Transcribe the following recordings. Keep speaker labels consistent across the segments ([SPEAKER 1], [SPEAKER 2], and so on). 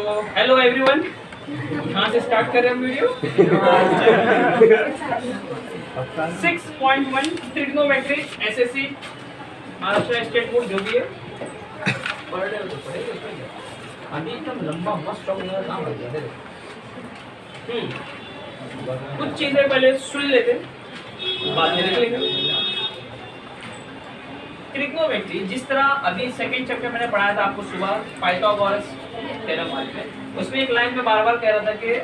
[SPEAKER 1] Hello everyone, कहाँ से start कर रहे हैं हम video? 6.1 trigonometry SSC Maharashtra state board जो भी है अभी एकदम लंबा मस्त काम कर दिया। कुछ चीजें पहले सुन लेते बाद में देख लेंगे। ट्रिग्नोमेट्री जिस तरह अभी सेकंड चैप्टर मैंने पढ़ाया था आपको सुबह पाइथागोरस थ्योरम में, उसमें एक लाइन में बार बार कह रहा था कि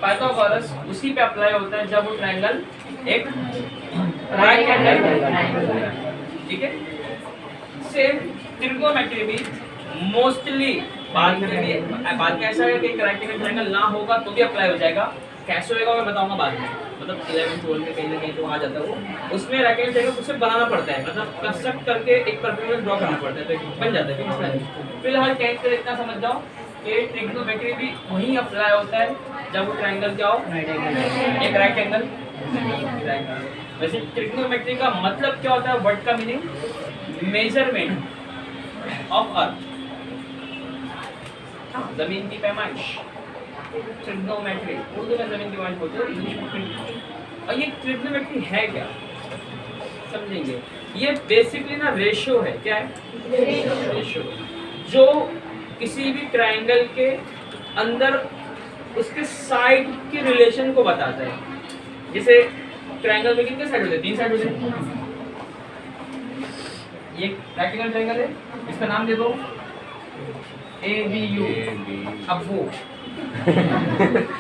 [SPEAKER 1] पाइथागोरस उसी पे अप्लाई होता है जब वो ट्रायंगल एक राइट एंगल, ठीक है। सेम ट्रिग्नोमेट्री भी मोस्टली बाद में ऐसा है कि राइट एंगल ट्रायंगल ना होगा तो भी अप्लाई हो जाएगा। कैसे होगा मैं बताऊंगा बाद में, मतलब 11-12 में कहीं ना कहीं तो आ जाता है वो। उसमें राइट एंगल ट्रायंगल उसे बनाना पड़ता है, मतलब कंस्ट्रक्ट करके एक परपेंडिकुलर ड्रॉ करना पड़ता है तो बन जाता है। फिलहाल 10th का इतना समझ जाओ कि ट्रिग्नोमेट्री भी वहीं अप्लाई होता है जब वो ट्रायंगल क्या हो, एक राइट एंगल। वैसे ट्रिग्नोमेट्री का मतलब क्या होता है, वर्ड का मीनिंग मेजरमेंट ऑफ अर्थ, जमीन की पैमाइश। ट्रिग्नोमेट्री उर्दू में जमीन की पैमाइश बोलते हैं, इंग्लिश में। और ये ट्रिग्नोमेट्री है क्या समझेंगे। ये बेसिकली ना रेशियो है। क्या है? रेशियो जो किसी भी ट्रायंगल के अंदर उसके साइड के रिलेशन को बताता है। जैसे ट्रायंगल में कितने साइड होते हैं? 3 साइड होते हैं। ये राइट एंगल ट्रायंगल है, इसका नाम दे दो ABU।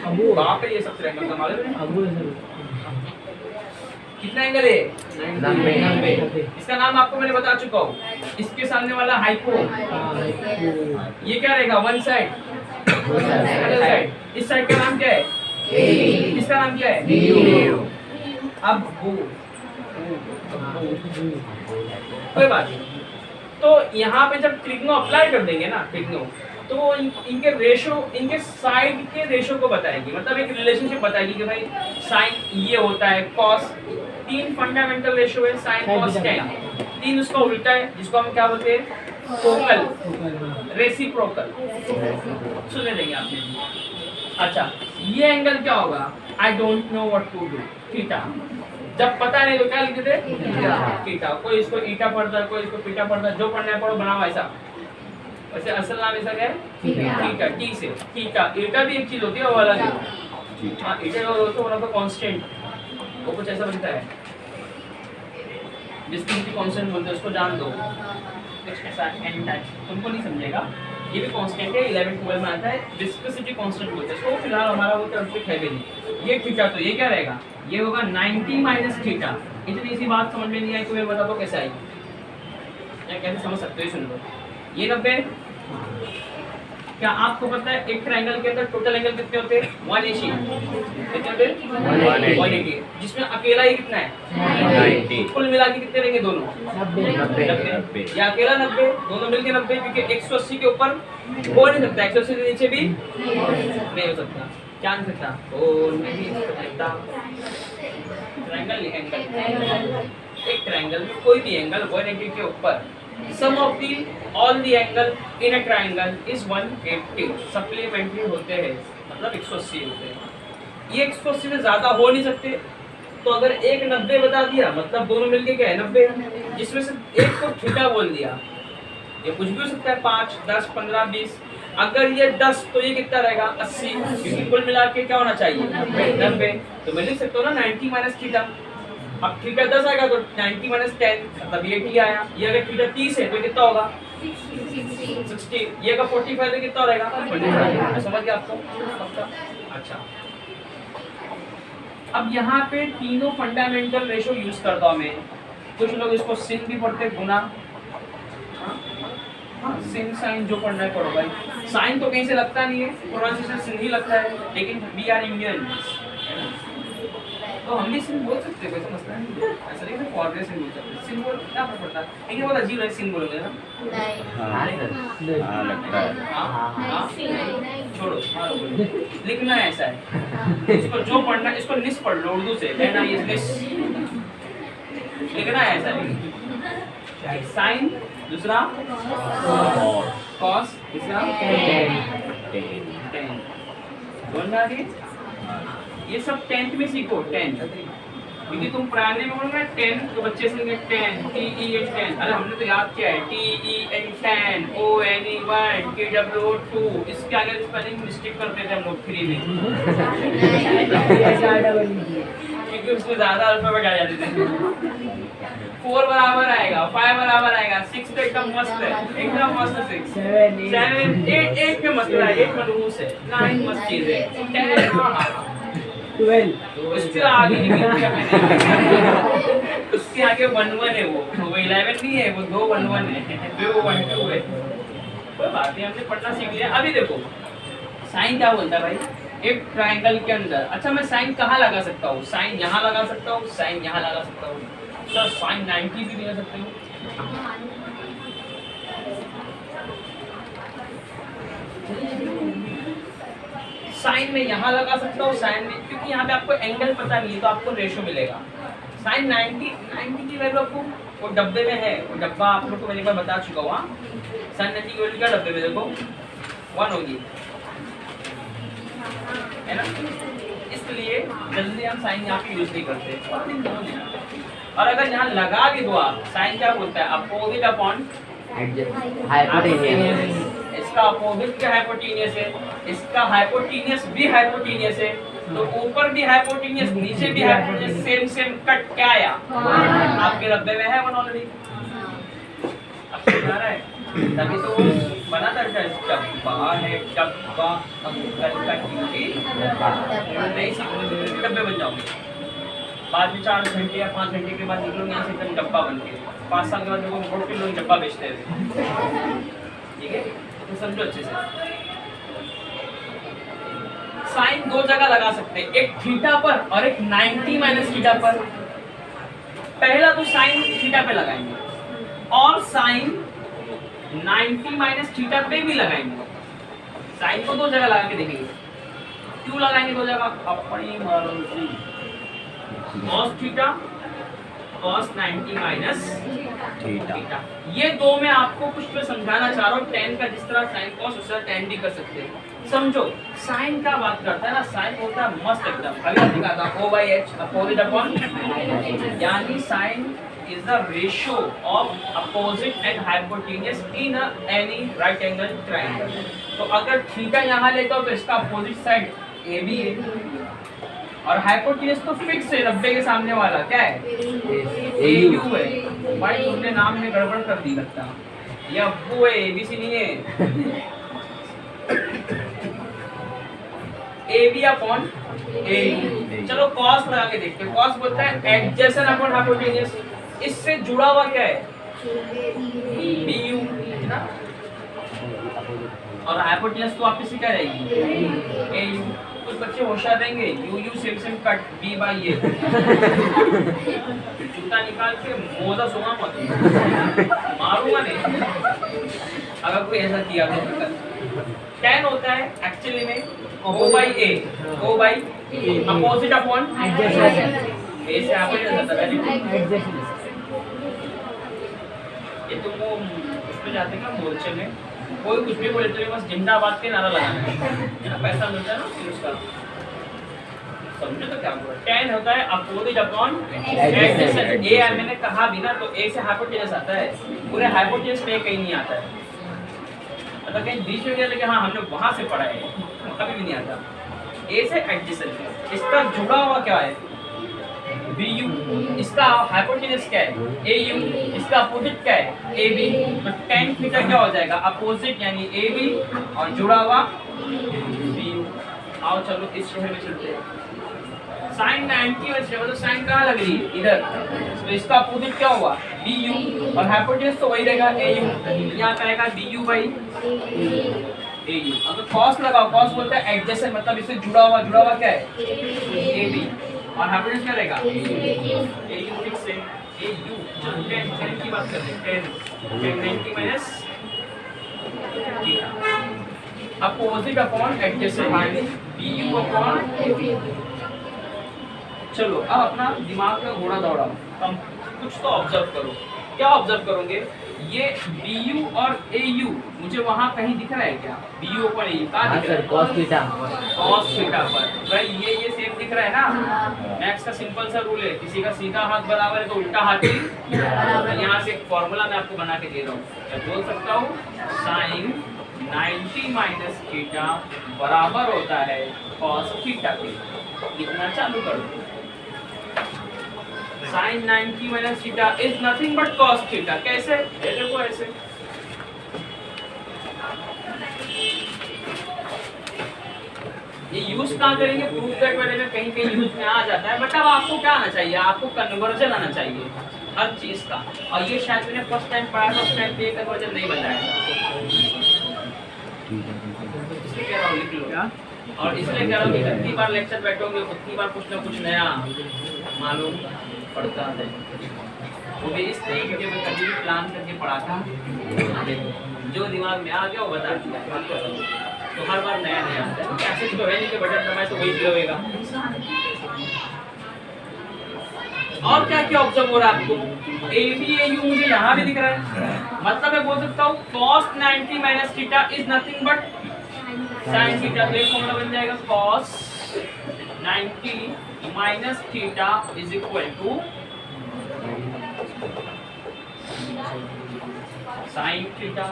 [SPEAKER 1] अबू बाप है, ये सब ट्रायंगल का मालूम है। अबू कितना एंगल है? 90। इसका नाम आपको मैंने बता चुका हूँ। इसके सामने वाला हाइपो, ये क्या रहेगा? One side, other side. इस साइड का नाम क्या है? इसका नाम क्या है? अब कोई बात नहीं। तो यहाँ पे जब ट्रिग्नो अप्लाई कर देंगे ना, ट्रिग्नो तो इनके रेशो, इनके साइड के रेशो को बताएगी, मतलब एक रिलेशनशिप बताएगी कि भाई साइन ये होता है, कॉस 3 फंडामेंटल रेशो है, साइन कॉस टेन। 3 उसका उल्टा है जिसको हम क्या बोलते हैं? Focal, reciprocal. सुने देंगे आपने। अच्छा, ये एंगल क्या होगा? I don't know what to do, theta. जब पता नहीं तो क्या लिखते थे? थीटा। कोई इसको ईटा पढ़ता है, कोई इसको पीटा पढ़ता है, जो पढ़ना है पढ़ो, बनाओ ऐसा। वैसे असल नाम इसका क्या है? थीटा। टी से थीटा। ईटा भी एक चीज होती है, वो अलग है। हाँ, ईटा और तो वन ऑफ द कांस्टेंट, वो कुछ ऐसा बनता है जिसकी कांस्टेंट बोलते हैं, उसको जान दो। तुमको नहीं समझेगा, ये भी कांस्टेंट है, 11-12 में आता है, विस्कोसिटी कांस्टेंट बोलते हैं इसको। फिलहाल हमारा वो टॉपिक है भी नहीं। ये थीटा, तो ये क्या रहेगा? ये होगा 90 माइनस थीटा। इतनी सी बात समझ में नहीं आई तो मैं बता दो कैसे आएगी, या कैसे समझ सकते हो, सुन लो। ये 90, क्या आपको पता है एक ट्रायंगल के अंदर टोटल एंगल कितने होते हैं? 180। कितने होते हैं? 180, जिसमें अकेला ही कितना है? 90। कुल मिला के कितने रहेंगे दोनों? 90। या अकेला 90, दोनों मिलके 90, क्योंकि 180 के ऊपर हो नहीं सकता, 180 के नीचे भी नहीं हो सकता। क्या नहीं सकता? हो नहीं सकता। ट्रायंगल नहीं, एंगल। एक ट्रायंगल में कोई भी एंगल 180 के ऊपर, sum of the all the angle in a triangle is 180। Supplementary होते हैं, मतलब 180 होते हैं। ये 180 से ज्यादा हो नहीं सकते। तो अगर एक 90 बता दिया, मतलब दोनों मिलके क्या है? 90, जिसमें से एक को थीटा बोल दिया। ये कुछ भी हो सकता है, 5, 10, 15, 20। अगर ये 10 तो ये कितना रहेगा? 80, क्योंकि कुल मिला के क्या होना चाहिए? 90। तो मैं लिख सकता हूँ ना 90 माइनस थीटा। अब थीटा 10 आएगा तो 90 माइनस 10, मतलब ये टी आया। ये अगर थीटा 30 है तो कितना होगा? 60। ये अगर 45 है कितना रहेगा? 45। समझ गया आपको? अच्छा, अब यहाँ पे तीनों फंडामेंटल रेशो यूज करता हूँ मैं। कुछ लोग इसको सिन भी पढ़ते, गुना। सिन साइन जो पढ़ना है पढ़ो भाई। साइन तो कहीं से लगता नहीं है, प्रोनाउंसिएशन सिन ही लगता है, लेकिन वी आर इंडियन तो हम भी सिन बोल सकते हैं, कोई समझता है ऐसा नहीं कि फॉरवर्ड सिन बोल सकते हैं। सिन बोल क्या फर्क पड़ता है? लेकिन बहुत अजीब है सिन बोलोगे ना। नहीं, हाँ लगता है। हाँ, छोड़ो, लिखना है ऐसा है। इसको जो पढ़ना है, इसको निस पढ़ लो उर्दू से, लेना ये निस लिखना है ऐसा है। साइन, दूसरा कॉस, तीसरा 10 समझ में आ गई? ये सब 10th में सीखो 10, क्योंकि तुम पुराने में बोलोगे 10 तो बच्चे से 10 TEN 10, अरे हमने तो याद किया है TEN 10 ONE 1 TWO 2, इसके आगे स्पेलिंग मिस्टेक करते थे हम लोग फ्री में क्योंकि उसमें ज्यादा अल्फाबेट आ जाते थे। 4 बराबर आएगा, 5 बराबर आएगा, 6 तो एकदम मस्त है, एकदम मस्त 6, 7 8 पे मस्त है, 8 मनहूस है, 9 मस्त चीज है, 10 12 उसके आगे उसके आगे 1 1 है, वो 11 नहीं है, वो 2 1 1 है, फिर वो 1 2 है। कोई बात नहीं, हमने पढ़ना सीख लिया। अभी देखो साइन क्या बोलता है भाई, एक ट्रायंगल के अंदर। अच्छा मैं साइन कहाँ लगा सकता हूँ? साइन यहाँ लगा सकता हूँ, साइन यहाँ लगा सकता हूँ। सर साइन 90 भी ले सकते हो। साइन में यहाँ लगा सकता हूँ, साइन में, क्योंकि यहाँ पे आपको एंगल पता नहीं है तो आपको रेशो मिलेगा। साइन 90 की वैल्यू आपको वो डब्बे में है, वो डब्बा आप लोग को मैंने एक बार बता चुका हूँ। साइन 90 की वैल्यू क्या डब्बे में देखो 1 होगी, है ना? इसलिए जल्दी हम साइन यहाँ पे यूज नहीं करते। और अगर यहाँ लगा भी दो आप, साइन क्या बोलता है? Opposite upon hypotenuse. इसका अपोजिट क्या हाइपोटेन्यूज है, इसका हाइपोटेन्यूज भी हाइपोटेन्यूज है, तो ऊपर भी हाइपोटेन्यूज नीचे भी हाइपोटेन्यूज, सेम सेम कट क्या आया? आपके डब्बे में है 1 ऑलरेडी। अब समझ आ रहा है? तभी तो बना था डब्बा है, डब्बा अंकल का ड्यूटी नहीं सीखोगे डब्बे बन जाओगे। बाद में 4 घंटे या 5 घंटे के बाद निकलोगे यहाँ से एकदम डब्बा बन के। 5 साल के बाद लोग मोड़ के लोग डब्बा बेचते हैं, ठीक है? तो समझो अच्छे से। साइन 2 जगह लगा सकते हैं, एक थीटा पर और एक 90 माइनस थीटा पर। पहला तो साइन थीटा पे लगाएंगे और साइन 90 माइनस थीटा पे भी लगाएंगे। साइन को 2 जगह लगा के देखेंगे। क्यों लगाएंगे 2 जगह? अपनी मर्जी। cos theta cos 90 minus theta, ये 2 में आपको कुछ पे समझाना चाह रहा हूँ। tan का जिस तरह sin cos उस तरह tan भी कर सकते हैं। समझो sin का बात करता है ना, sin होता है मस्त एकदम। अभी आपने कहा था O/H अपोजिट अपॉन, यानी sin is the ratio of opposite and hypotenuse in any right angle triangle। तो अगर थीटा यहाँ लेता हो तो इसका अपोजिट साइड AB है, और हाइपोटेन्यूज तो फिक्स है, डब्बे के सामने वाला क्या है? AU है। भाई तुमने नाम में गड़बड़ कर दी लगता, ये अब्बू है, ABC नहीं है। AB upon AU। चलो cos लगा के देखते हैं। cos बोलता है एडजेसेंट अपॉन हाइपोटेन्यूज, इससे जुड़ा हुआ क्या है? BU ना, और हाइपोटेन्यूज तो वापस से क्या रहेगी? AU। कुछ बच्चे होशियार रहेंगे, you same same cut B/A। जूता निकाल के मोजा सोना मत, मारूंगा नहीं अगर कोई ऐसा किया तो। tan होता है एक्चुअली में O/A, अपोजिट अपॉन ऐसे हाइपोटेन्यूज होता है। ये तुम वो उस पे जाते का मोर्चे में कोई कुछ भी बोले तो बस जिंदाबाद के नारा लगाना है ना, पैसा मिलता है ना उसका। समझो तो क्या बोला? tan होता है अपोजिट अपॉन एडजेसेंट। ये मैंने कहा भी ना, तो A से हाइपोटेन्यूज आता है, पूरे हाइपोटेन्यूज पे कहीं नहीं आता है। मतलब कहीं बीच में गया लेकिन हाँ हमने वहां से पढ़ा है, कभी भी नहीं आता। A से एडजेसेंट, इसका जुड़ा हुआ क्या है? BU, इसका हाइपोटेन्यूज क्या है? AU, इसका अपोजिट क्या है? AB। तो tan थीटा क्या हो जाएगा? अपोजिट यानी AB और जुड़ा हुआ BU। आओ चलो इस शहर में चलते हैं। sin 90 वैसे मतलब sin कहाँ लग रही है? इधर। तो इसका अपोजिट क्या हुआ? BU, और हाइपोटेन्यूज तो वही रहेगा AU। यहाँ का आएगा BU/AU। अगर cos लगाओ, cos बोलता है एडजेसेंट, मतलब इससे जुड़ा हुआ क्या है? AB, और हाइपोटेन्यूज क्या रहेगा? AU फिक्स है। AU जो 10 की बात कर रहे हैं, 10 90 minus theta opposite upon adjacent यानी BU अपॉन AB। चलो अब अपना दिमाग का घोड़ा दौड़ाओ, कुछ तो ऑब्जर्व करो। क्या ऑब्जर्व करोगे? ये BU और AU मुझे वहाँ कहीं दिख रहा है क्या? BU और AU कहाँ दिख रहा है?
[SPEAKER 2] cos थीटा
[SPEAKER 1] पर भाई ये सेम दिख रहा है ना। मैथ्स का सिंपल सा रूल है, किसी का सीधा हाथ बराबर है तो उल्टा हाथ भी। यहाँ से एक फॉर्मूला मैं आपको बना के दे रहा हूँ, मैं बोल सकता हूँ sin 90 माइनस थीटा बराबर होता है cos थीटा के। लिखना चालू कर दो। sin 90 minus theta is nothing but cos theta. कैसे? ये देखो ऐसे। ये यूज कहाँ करेंगे? प्रूफ दैट वाले में कहीं कहीं यूज में आ जाता है, बट अब आपको क्या आना चाहिए? आपको कन्वर्जन आना चाहिए हर चीज का। और ये शायद मैंने फर्स्ट टाइम पढ़ा था, उस टाइम पे कन्वर्जन नहीं बताया, इसलिए कह रहा हूँ लिख लो। और इसलिए कह रहा हूँ कि जितनी बार लेक्चर बैठोगे उतनी बार कुछ ना कुछ नया मालूम पड़ता है। वो भी इस तरीके के मैं कभी भी प्लान करके पढ़ा था, जो दिमाग में आ गया वो बता दिया। तो हर बार नया नया आता है। कैसे तो है नहीं कि बटन दबाए तो वही होएगा। और क्या क्या ऑब्जर्व हो रहा है आपको? ABAU मुझे यहाँ भी दिख रहा है, मतलब मैं बोल सकता हूँ cos 90 minus theta is nothing but sin theta. तो फॉर्मूला बन जाएगा cos 90 minus theta is equal to sin theta.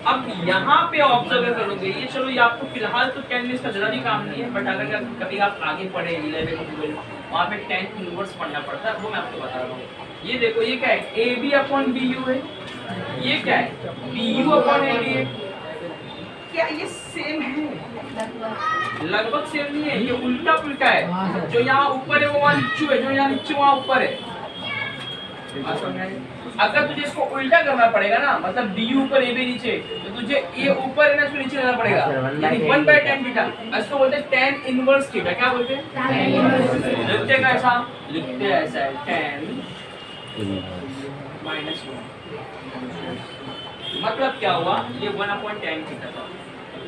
[SPEAKER 1] अब यहाँ पे ऑब्जर्व करोगे, ये चलो ये आपको फिलहाल तो 10 मिनट का जरा भी काम नहीं है, बट अगर कभी आप आगे पढ़े 11 12 वहाँ पे 10 इनवर्स पढ़ना पड़ता है, वो मैं आपको बता रहा हूँ। ये देखो ये क्या है? AB अपॉन BU है। ये क्या है? BU अपॉन AB है। क्या ये सेम है? लगभग सेम नहीं है, ये उल्टा पुल्टा है। जो यहाँ ऊपर है वो वहाँ नीचे है, जो यहाँ नीचे वहाँ ऊपर है। अगर तुझे इसको उल्टा करना पड़ेगा ना, मतलब BU ऊपर AB नीचे, तो तुझे ये ऊपर है ना इसको नीचे लाना पड़ेगा। यानी 1/10 थीटा। इसको बोलते हैं tan इनवर्स थीटा। क्या बोलते हैं? लिखते हैं ऐसा, लिखते हैं ऐसा है tan माइनस 1। मतलब क्या हुआ? ये 1/10 थीटा था,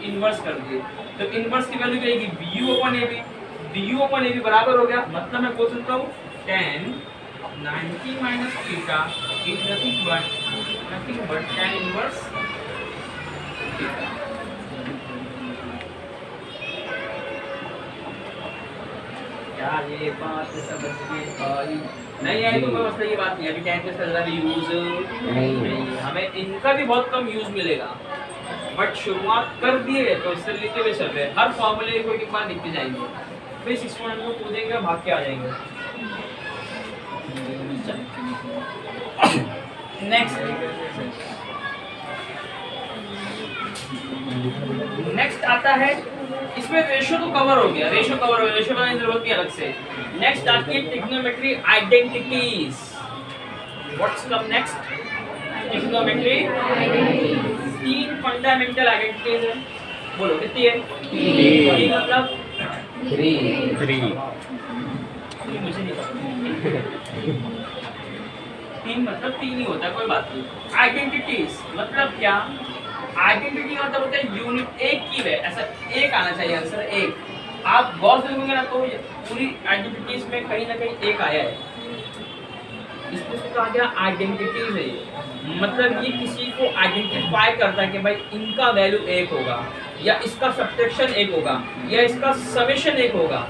[SPEAKER 1] इनवर्स कर दिए तो इनवर्स की वैल्यू क्या आएगी? BU upon AB। BU upon AB बराबर हो गया, मतलब मैं बोल सकता हूँ tan 90 minus theta is nothing but tan inverse theta। क्या ये बात समझ में आई? नहीं आई तो कोई मसला की बात नहीं है। अभी tan के साथ भी यूज नहीं, हमें इनका भी बहुत कम यूज मिलेगा, बट शुरुआत कर दिए तो इससे लिखते हुए चल रहे हैं। हर फॉर्मूले को एक बार लिखते जाएंगे, फिर 6 मिनट को कूदेंगे, भाग के आ जाएंगे। नेक्स्ट आता है, इसमें रेशो तो कवर हो गया, रेशो बनाने की जरूरत नहीं अलग से। नेक्स्ट आती है ट्रिग्नोमेट्री आइडेंटिटीज। व्हाट्स कम नेक्स्ट? ट्रिग्नोमेट्री। 3 फंडामेंटल आइडेंटिटीज है। बोलो कितनी है? 3 मतलब 3 मुझे नहीं पता। 3 मतलब 3 ही होता है, कोई बात नहीं। आइडेंटिटीज मतलब क्या? आइडेंटिटी का मतलब होता है यूनिट, एक की है, ऐसा एक आना चाहिए आंसर, एक। आप गौर से देखोगे ना तो पूरी आइडेंटिटीज में कहीं ना कहीं एक आया है, इसमें कहा गया आइडेंटिटीज है। मतलब ये किसी को आइडेंटिफाई करता है कि भाई इनका वैल्यू एक होगा, या इसका सब्ट्रैक्शन एक होगा, या इसका समेशन एक होगा।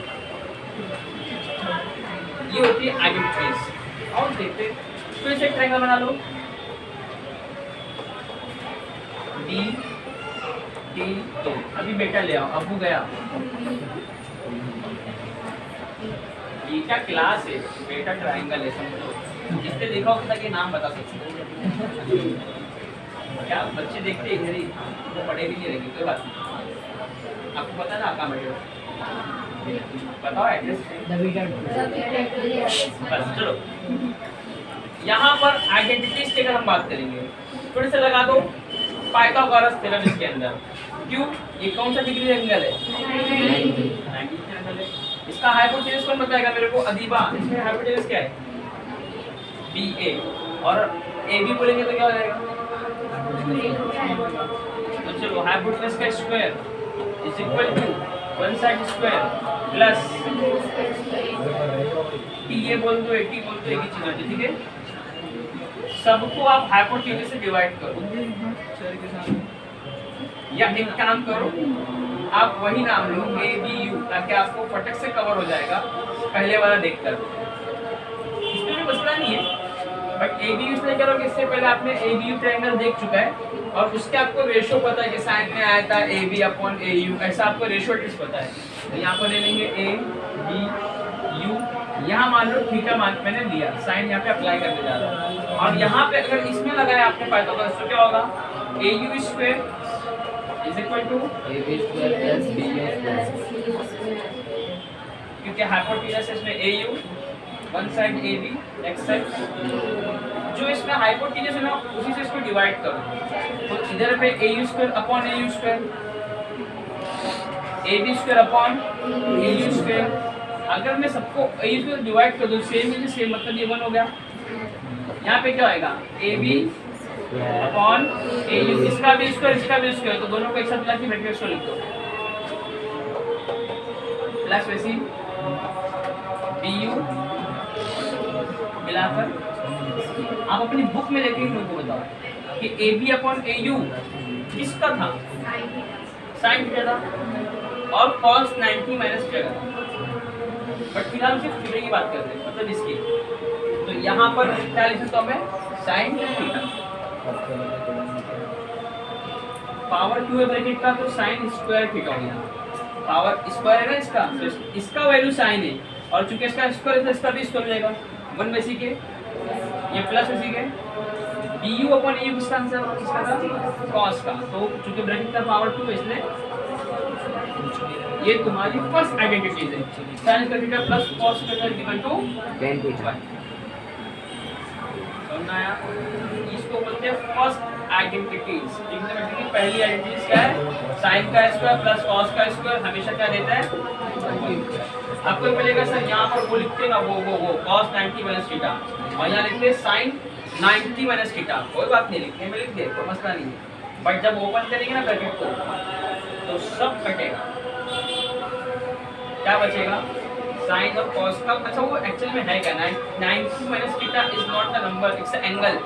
[SPEAKER 1] ये होती है आइडेंटिटीज। और देखते फिर से ट्रायंगल बना लो, D T। तो अभी बेटा ले आओ, अबू गया। ये क्या क्लास है? बेटा ट्रायंगल है, समझो। जिसने देखा होगा कि नाम बता सकते। क्या बच्चे देखते इधर ही, वो पढ़े भी नहीं रहेंगे, कोई बात नहीं। आपको पता ना कहाँ बैठे? बताओ एड्रेस। बस चलो, यहाँ पर आइडेंटिटीज की अगर हम बात करेंगे, फिर से लगा दो पाइथागोरस थ्योरम इसके अंदर। क्यों? ये कौन सा डिग्री एंगल है? 90 एंगल है। इसका हाइपोटेनस कौन बताएगा मेरे को? अदीबा। इसमें हाइपोटेनस क्या है? BA। और AB बोलेंगे तो क्या हो जाएगा? तो चलो हाइपोटेनस का square is equal to one side square plus ये बोल दो 80 बोल दो, एक ही चीज होती है, ठीक है। सबको आप हाइपोटेन्यूज से डिवाइड करो, या एक काम करो आप वही नाम लो ABU, ताकि आपको फटक से कवर हो जाएगा पहले वाला देखकर। इसमें भी मसला नहीं है, बट ABU इसलिए करो कि इससे पहले आपने ABU ट्रायंगल देख चुका है और उसके आपको रेशियो पता है कि साइन में आया था AB/AU, ऐसा आपको रेशियो एटलीस्ट पता है। तो यहाँ पर ले लेंगे ABU, यहाँ मान लो थीटा मान मैंने लिया, साइन यहाँ पे अप्लाई करने जा रहा हूँ, और यहाँ पे अगर इसमें लगाया आपने पाइथागोरस तो क्या होगा, AU square is equal to
[SPEAKER 2] AB square plus BU square,
[SPEAKER 1] क्योंकि हाइपोटेन्यूज इसमें AU, one side AB, next side जो इसमें हाइपोटेन्यूज है ना उसी से इसको डिवाइड करो, तो इधर पे AU square upon AU square, AB square upon AU square. अगर मैं सबको AU स्क्वायर डिवाइड कर दूं सेम है सेम, मतलब ये 1 हो गया। यहाँ पे क्या आएगा AB अपॉन AU, इसका भी स्क्वायर इसका भी स्क्वायर, तो दोनों को एक साथ मिला के ब्रैकेट में लिख दो, प्लस वैसी BU मिलाकर आप अपनी बुक में देखेंगे, मेरे को बताओ कि AB अपॉन AU किसका था, साइन थीटा था और cos 90 माइनस थीटा था, बट फिलहाल सिर्फ थीटा की बात कर रहे हैं, मतलब इसकी। तो यहाँ पर क्या लिख सकता हूँ मैं, साइन थीटा पावर 2 है ब्रैकेट का, तो साइन स्क्वायर थीटा हो गया, पावर स्क्वायर है इसका, तो इसका वैल्यू साइन है, और चूंकि इसका स्क्वायर है तो इसका भी स्क्वायर हो जाएगा 1 वैसी के, ये प्लस वैसी के, BU अपॉन AU किसका आंसर, किसका था, cos का, तो चूंकि ब्रैकेट का पावर 2 है इसलिए ये तुम्हारी फर्स्ट आइडेंटिटी है, sin square theta plus cos square theta equal to tan theta. समझ आया, इसको बोलते हैं फर्स्ट आइडेंटिटीज। ट्रिग्नोमेट्री की पहली आइडेंटिटी क्या है, sin का स्क्वायर प्लस cos का स्क्वायर हमेशा क्या देता है, आपको मिलेगा सर यहाँ पर वो लिखते हैं ना, वो cos 90 माइनस थीटा, और यहाँ लिखते हैं sin 90 माइनस थीटा, कोई बात नहीं, लिखने में लिख दे, कोई मसला नहीं है, बट जब ओपन करेंगे ना ब्रैकेट को तो सब कटेगा, क्या बचेगा, साइन और cos का। अच्छा वो एक्चुअल में है क्या, 90 minus theta is not the number, it's a angle,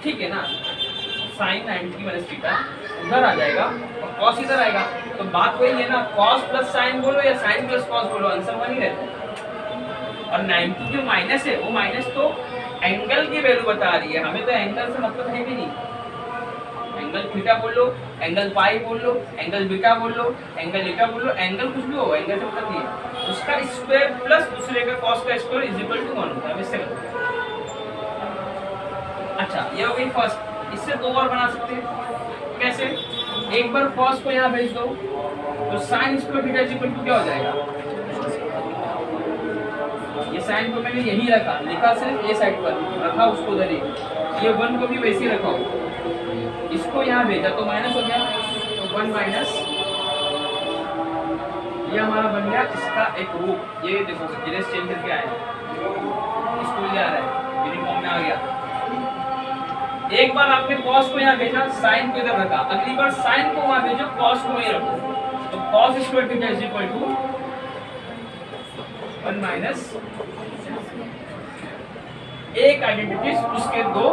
[SPEAKER 1] ठीक है ना, साइन 90 माइनस थीटा उधर आ जाएगा और cos इधर आएगा, तो बात वही है ना, cos प्लस साइन बोलो या साइन प्लस cos बोलो, आंसर वही रहता है। और 90 जो माइनस है वो माइनस तो एंगल की वैल्यू बता रही है, हमें तो एंगल से मतलब है भी नहीं, एंगल थीटा बोल लो, एंगल पाई बोल लो, एंगल बीटा बोल लो, एंगल ईटा बोल लो, एंगल कुछ भी हो, एंगल से मतलब नहीं है, उसका स्क्वायर प्लस दूसरे का cos का स्क्वायर इज इक्वल टू 1 होता है, इससे अच्छा ये हो गई फर्स्ट। इससे दो और बना सकते हैं, कैसे, एक बार cos को यहाँ भेज दो तो sin square theta is equal to क्या हो जाएगा, ये साइन को मैंने यही रखा, लिखा सिर्फ ए साइड पर रखा, उसको उधर ही, ये 1 को भी वैसे ही रखा, इसको यहाँ भेजा तो माइनस हो गया, तो 1 माइनस, ये हमारा बन गया इसका एक रूप, ये देखो जीरेस चेंज करके आया, इसको ले आ रहा है, यूनिफॉर्म में आ गया। एक बार आपने cos को यहाँ भेजा, साइन को इधर रखा, अगली बार साइन को वहाँ भेजो, cos को वहीं रखो, तो cos square theta is equal to 1 minus एक आइडेंटिटीज उसके दो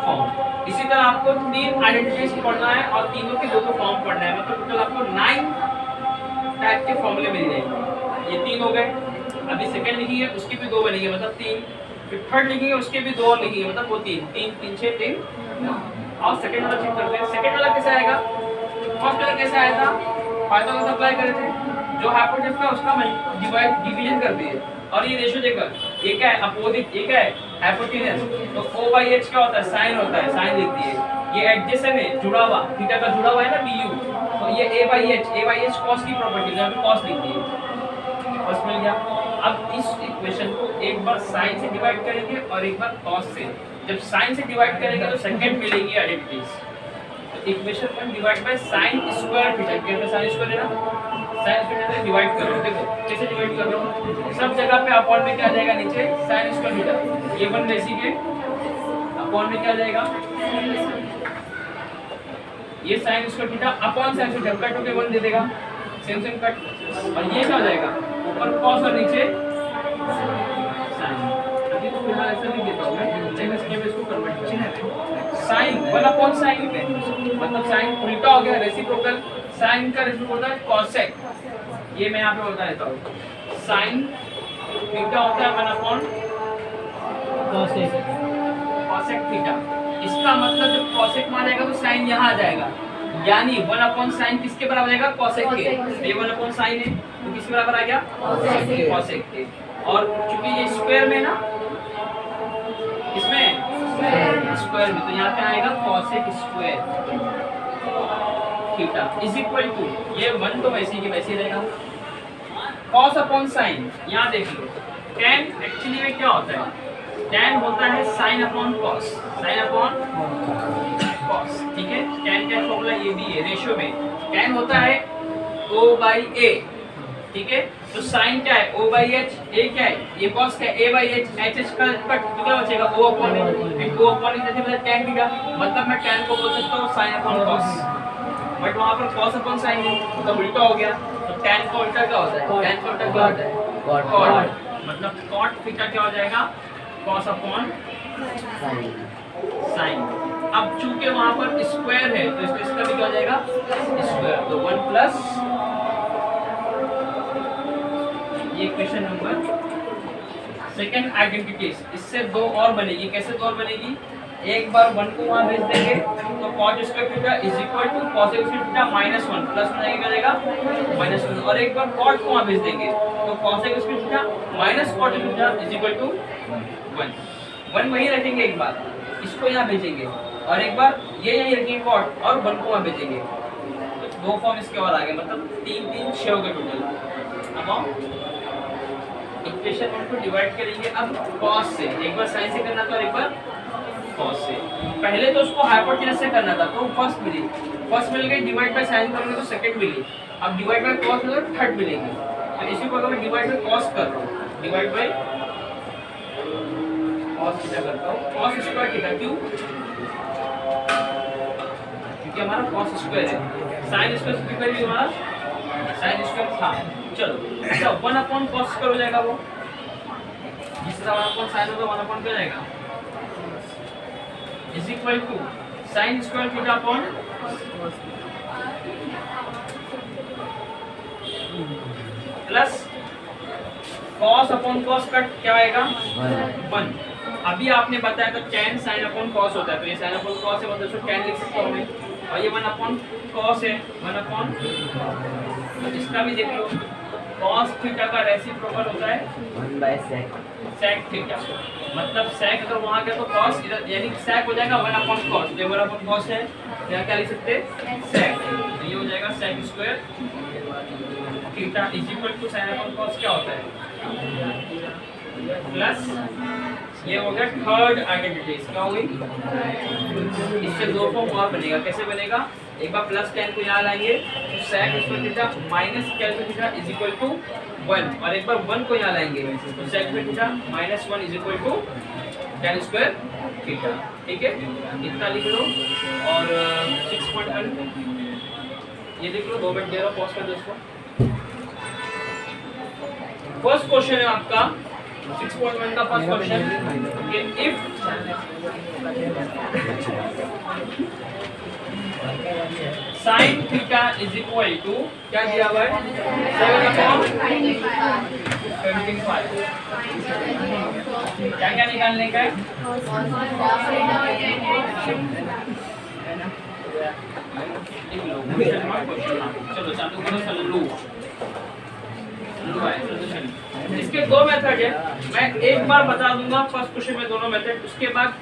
[SPEAKER 1] फॉर्म। इसी तरह आपको 3 आइडेंटिटीज पढ़ना है और तीनों के दो फॉर्म पढ़ना है, मतलब टोटल आपको 9 टाइप के फॉर्मूले मिल जाएंगे। ये 3 हो गए, अभी सेकंड लिखिए उसकी भी 2 बनेंगे, मतलब 3, फिर थर्ड लिखेंगे उसके भी 2 और लिखेंगे, मतलब वो 3 3 3 6 3। और सेकंड वाला चेक करते हैं, सेकंड वाला कैसे आएगा, फर्स्ट वाला कैसे आया था, पाइथागोरस अप्लाई करे थे, जो हाइपोटेन्यूज था उसका डिवीजन कर दिए, और ये रेशियो देखकर, ये क्या है अपोजिट, ये क्या है हाइपोटेन्यूज, तो O/H क्या होता है, साइन होता है, साइन लिख दिए, ये एडजेसेंट है, जुड़ा हुआ, थीटा का जुड़ा हुआ है ना BU, तो ये A/H cos की प्रॉपर्टी है, cos लिख दिए, फर्स्ट मिल गया। अब इस इक्वेशन को एक बार साइन से डिवाइड करेंगे और एक बार cos से, जब साइन से डिवाइड करेंगे तो सेकंड मिलेगी आइडेंटिटीज, तो equation 1 divide by sin square theta, क्या sin स्क्वायर है ना, sin स्क्वायर से डिवाइड करो, देखो कैसे डिवाइड कर रहा हूं, सब जगह पे अपॉन में क्या आ जाएगा, नीचे sin स्क्वायर थीटा, ये 1 बेसिक है, अपॉन में क्या आ जाएगा ये sign square theta upon sine theta, cut होके 1 दे देगा, सेम सेम कट। और ये क्या हो जाएगा, ऊपर कॉस और नीचे साइन। अभी तो फिलहाल ऐसा नहीं देता हूं मैं, लेकिन इसके में इसको कन्वर्ट करना है। साइन 1 अपॉन साइन, मतलब साइन उल्टा हो गया, रेसिप्रोकल। साइन का रेसिप्रोकल होता है कोसेक, ये मैं यहाँ पे बता देता हूँ। साइन थीटा होता है 1 अपॉन कोसेक थीटा। इसका मतलब जब कोसेक मान जाएगा तो साइन यहाँ आ जाएगा, यानी 1 अपॉन साइन किसके बराबर आएगा, कोसेक के। ये 1 अपॉन साइन है तो किसके बराबर आ गया, कोसेक के। और चूंकि ये स्क्वायर में ना, इसमें स्क्वायर में, तो यहाँ पे आएगा cosec square theta is equal to, ये 1 तो वैसे ही वैसे रहेगा, कॉस अपॉन साइन। यहाँ देख लो, tan एक्चुअली में क्या होता है, tan होता है sine upon cos, sine upon cos, ठीक है। tan का फॉर्मूला ये भी है, रेशियो में tan होता है O/A, ठीक है। तो साइन क्या है, O/H, A क्या है, ये कॉस क्या है, A/H, H का कट तो क्या बचेगा, O अपॉन A, फिर O अपॉन A जैसे tan थीटा, मतलब मैं tan को बोल सकता हूँ साइन अपॉन कॉस, बट वहाँ पर cos अपॉन साइन है तो उल्टा हो गया। तो tan का उल्टा क्या होता है, tan का उल्टा क्या होता है, cot, मतलब cot थीटा क्या हो जाएगा, cos अपॉन साइन। अब चूंकि वहाँ पर स्क्वायर है तो इसका भी क्या हो जाएगा, स्क्वायर। तो 1 प्लस, ये क्वेश्चन नंबर सेकंड आइडेंटिटीज। इससे 2 और बनेगी, कैसे 2 और बनेगी, एक बार 1 को वहां भेज देंगे तो cos square theta is equal to cos square theta minus 1 plus में क्या जाएगा -1, और एक बार cot को वहां भेज देंगे तो cos square theta minus cot theta is equal to 1 वहीं रखेंगे, एक बार इसको यहाँ भेजेंगे और एक बार ये यहीं रखेंगे cot और 1 को वहां भेजेंगे। तो 2 फॉर्म इसके और आ गए, मतलब 3 3 6 हो गए टोटल। अब इक्वेशन 1 को डिवाइड करेंगे अब cos से, एक बार sin से करना था और एक बार cos से। पहले तो उसको हाइपोटेनस से करना था तो फर्स्ट मिली, फर्स्ट मिल गई, डिवाइड बाय sin करोगे तो सेकंड मिली, अब डिवाइड बाय cos मिलेगा तो थर्ड मिलेगी। तो इसी को अगर मैं डिवाइड बाय cos कर रहा हूं, डिवाइड बाय cos थीटा करता हूं, cos स्क्वायर थीटा, क्यों, क्योंकि हमारा cos स्क्वायर है, sin स्क्वायर भी हमारा sin स्क्वायर था। चलो तो 1 अपॉन cos स्क्वायर हो जाएगा, वो जिस तरह 1 अपॉन sin होगा 1 अपॉन क्या जाएगा, is equal to sine square theta upon plus cos upon cos cut क्या आएगा 1। अभी आपने बताया तो tan साइन अपॉन कॉस होता है, तो ये साइन अपॉन कॉस है मतलब इसको tan लिख सकता हूं मैं, और ये 1 अपॉन कॉस है, 1 अपॉन, तो इसका भी देख लो, cos थीटा का रेसिप्रोकल होता है
[SPEAKER 2] 1/sec
[SPEAKER 1] sec थीटा, मतलब sec अगर वहां गया तो cos इधर, यानी sec हो जाएगा 1 अपॉन cos, जो 1 अपॉन cos है यहाँ क्या लिख सकते हैं sec, तो ये हो जाएगा sec square theta is equal to sin upon cos क्या होता है प्लस, ये हो गया थर्ड आइडेंटिटी, क्या हुई, इससे 2 फॉर्म और बनेगा, कैसे बनेगा, एक बार प्लस tan को यहाँ लाएंगे तो sec square theta minus tan theta is equal to 1, और एक बार 1 को यहाँ लाएंगे तो sec square theta minus 1 is equal to tan square theta, ठीक है, इतना लिख लो। और 6.1 ये लिख लो, 2 मिनट दे रहा हूँ, पॉज कर दो इसको। फर्स्ट क्वेश्चन है आपका 6.1 का फर्स्ट क्वेश्चन कि if sin theta is equal to क्या दिया हुआ है 7/75, क्या क्या निकालने का है, चलो चालू करो, सल्लू इसके 2 मेथड है, मैं एक बार बता दूंगा फर्स्ट क्वेश्चन में दोनों मेथड, उसके बाद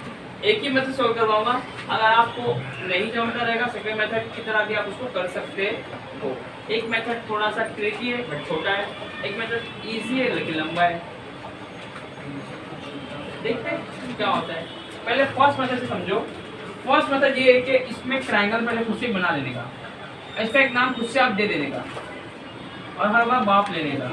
[SPEAKER 1] एक ही मेथड सॉल्व करवाऊंगा। अगर आपको नहीं जमता रहेगा सेकंड मेथड की तरह भी आप उसको कर सकते हो। एक मेथड थोड़ा सा ट्रिकी है बट छोटा है, एक मेथड इजी है लेकिन लंबा है। देखते हैं क्या होता है। पहले फर्स्ट मेथड से समझो। फर्स्ट मेथड ये है कि इसमें ट्रायंगल पहले खुद से बना लेने का, इसका एक नाम खुद से आप दे देने का और हर बार बाप लेने का।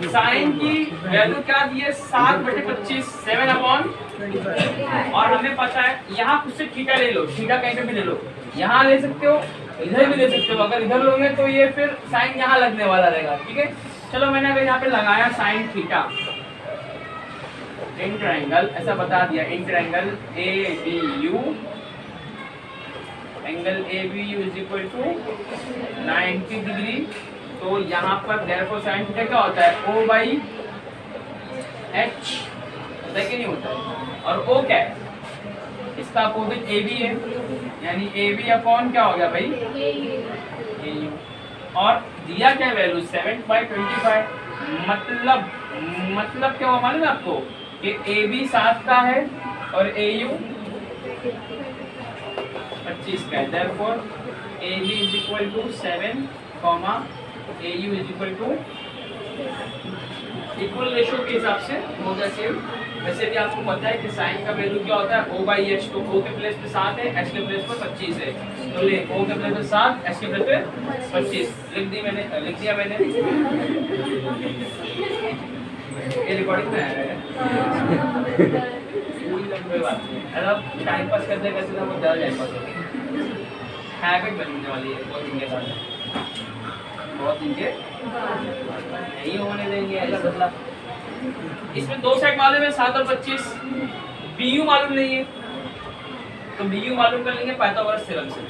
[SPEAKER 1] साइन की वैल्यू क्या दी है 7/25, 7/25 और हमें पता है यहाँ कुछ से थीटा ले लो, थीटा कहीं पे भी ले लो, यहाँ ले सकते हो, इधर भी ले सकते हो। अगर इधर लोगे तो ये फिर साइन यहाँ लगने वाला रहेगा, ठीक है। चलो मैंने अगर यहाँ पे लगाया साइन थीटा इन ट्रायंगल, ऐसा बता दिया in triangle ABU, angle ABU is equal to 90 degree. तो यहाँ पर देयरफॉर साइन थीटा क्या होता है, O बाई H होता है कि नहीं होता है। और O क्या है, इसका अपोजिट AB है, यानी AB अपॉन क्या हो गया भाई AU। और दिया क्या वैल्यू 7/25, मतलब क्या हुआ मालूम है आपको कि AB 7 का है और AU 25 का है। Therefore AB is equal to 7, AU is equal to equal ratio के हिसाब से हो गया सेम। वैसे भी आपको पता है कि साइन का वैल्यू क्या होता है, O बाई H। तो O के प्लेस पे 7 है, H के प्लेस पे 25 है, तो ले O के प्लेस पे 7, H के प्लेस पे 25 लिख दिया मैंने। ये रिकॉर्डिंग में है, कोई बात नहीं। अगर टाइम पास करते करते ना वो ज़्यादा टाइम पास होगी, हैबिट बनने वाली है बहुत इनके साथ, बहुत इनके नहीं होने देंगे ऐसा बदला। इसमें दो साइड मालूम है 7 और 25, BU मालूम नहीं है, तो BU मालूम कर लेंगे पाइथागोरस थ्योरम से।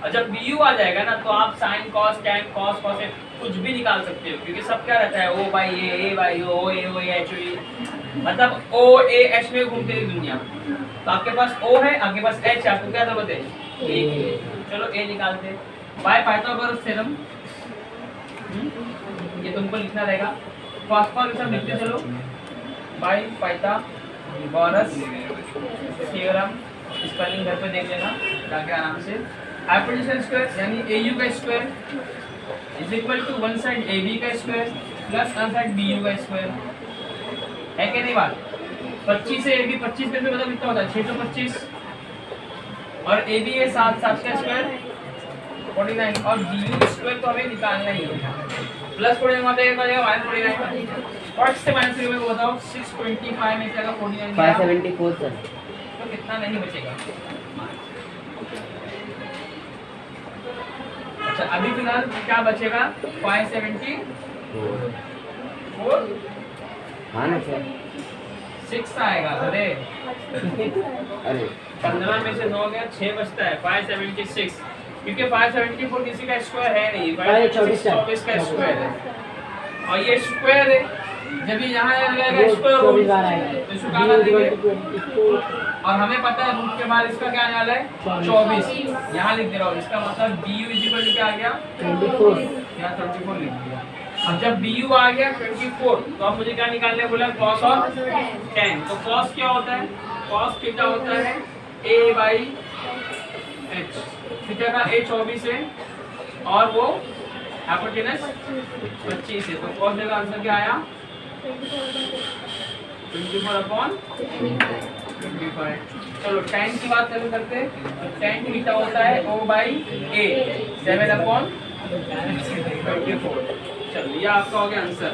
[SPEAKER 1] और जब BU आ जाएगा ना तो आप sine cos tan cos cosec कुछ भी निकाल सकते हो, क्योंकि सब क्या रहता है O by A by O A O A H O, मतलब O A H में घूमती है दुनिया। तो आपके पास O है, आपके पास H, आपको क्या जरूरत है A। चलो A निकालते हैं बाय पाइथागोरस थ्योरम। ये तुमको लिखना रहेगा, फास्ट सब लिखते चलो, बाय पाइथागोरस थ्योरम। स्पेलिंग घर पे देख लेना जाके आराम से। हाइपोटेन्यूज स्क्वायर यानी AU का square is equal to one side AB का स्क्वायर प्लस अन साइड BU का स्क्वायर, है कि नहीं बात। 25 से AB 25 में मतलब कितना होता है 625, और AB है 7 का स्क्वायर 49, और BU स्क्वायर तो हमें निकालना ही है। प्लस 49 वहाँ पे एक बचेगा -49, और इससे माइनस करके मेरे को बताओ 625 में क्या 49
[SPEAKER 3] 574 सर,
[SPEAKER 1] तो कितना नहीं बचेगा। अच्छा अभी फिलहाल क्या बचेगा 574,
[SPEAKER 3] हाँ ना सर,
[SPEAKER 1] 6 आएगा। अरे
[SPEAKER 3] अरे
[SPEAKER 1] 15 में से 9 गया 6 बचता है 576, क्योंकि 574 किसी का स्क्वायर है नहीं, 524 का स्क्वायर है, और ये स्क्वायर है। जब ये यहाँ लगाएगा स्क्वायर रूट तो इसको क्या देंगे, और हमें पता है रूट के बाद इसका क्या आने वाला है 24, यहाँ लिख दे रहा हूँ। इसका मतलब BU इज इक्वल टू क्या आ गया
[SPEAKER 3] 24,
[SPEAKER 1] यहाँ 24 लिख दिया। अब जब BU आ गया 24, तो अब मुझे क्या निकालने बोला cos और tan। तो cos क्या होता है, cos थीटा होता है A बाई H, थीटा का A 24 है और वो हाइपोटेनस 25 है, तो cos का आंसर क्या आया 24 अपॉन 25। चलो tan की बात करते हैं, तो tan थीटा होता है O बाई A 7 अपॉन 24। चलो ये आपका हो गया आंसर।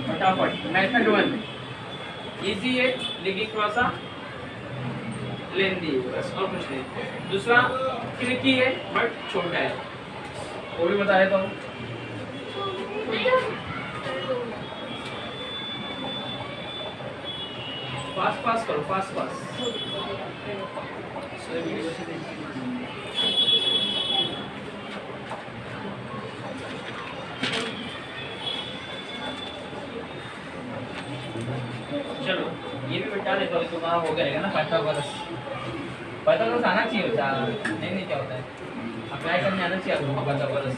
[SPEAKER 1] फटाफट मेथड 1 इजी है लेकिन थोड़ा सा लेंदी है बस, और कुछ नहीं। दूसरा ट्रिकी है बट छोटा है, वो भी बता देता हूँ। फास्ट करो, फास्ट चलो ये भी बता देता हूँ, तो वहाँ हो गया ना पाइथागोरस आना चाहिए होता है, नहीं क्या होता है अप्लाई करने आना चाहिए आपको पाइथागोरस।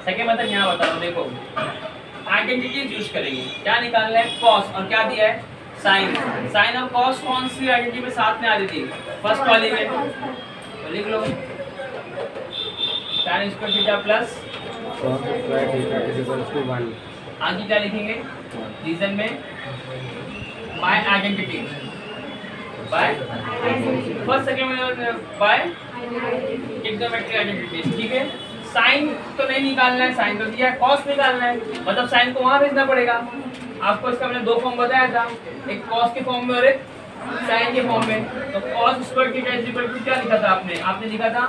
[SPEAKER 1] सेकंड मतलब यहाँ बता रहा हूँ, देखो आइडेंटिटीज यूज करेंगे, क्या निकालना है कॉस, और क्या दिया है साइन। साइन और कॉस कौन सी आइडेंटिटी में साथ में आ रही थी, फर्स्ट वाली में, तो लिख लो tan square theta plus
[SPEAKER 3] cos square theta is equal to 1।
[SPEAKER 1] आगे क्या लिखेंगे रीजन में, by identity, by first second में बाय ट्रिग्नोमेट्रिक आइडेंटिटी, ठीक है। साइन तो नहीं निकालना है, साइन तो दिया है, कॉस निकालना है, मतलब साइन को वहां भेजना पड़ेगा। आपको इसका मैंने दो फॉर्म बताया था, एक कॉस के फॉर्म में और एक साइन के फॉर्म में। तो cos square theta is equal to क्या लिखा था आपने लिखा था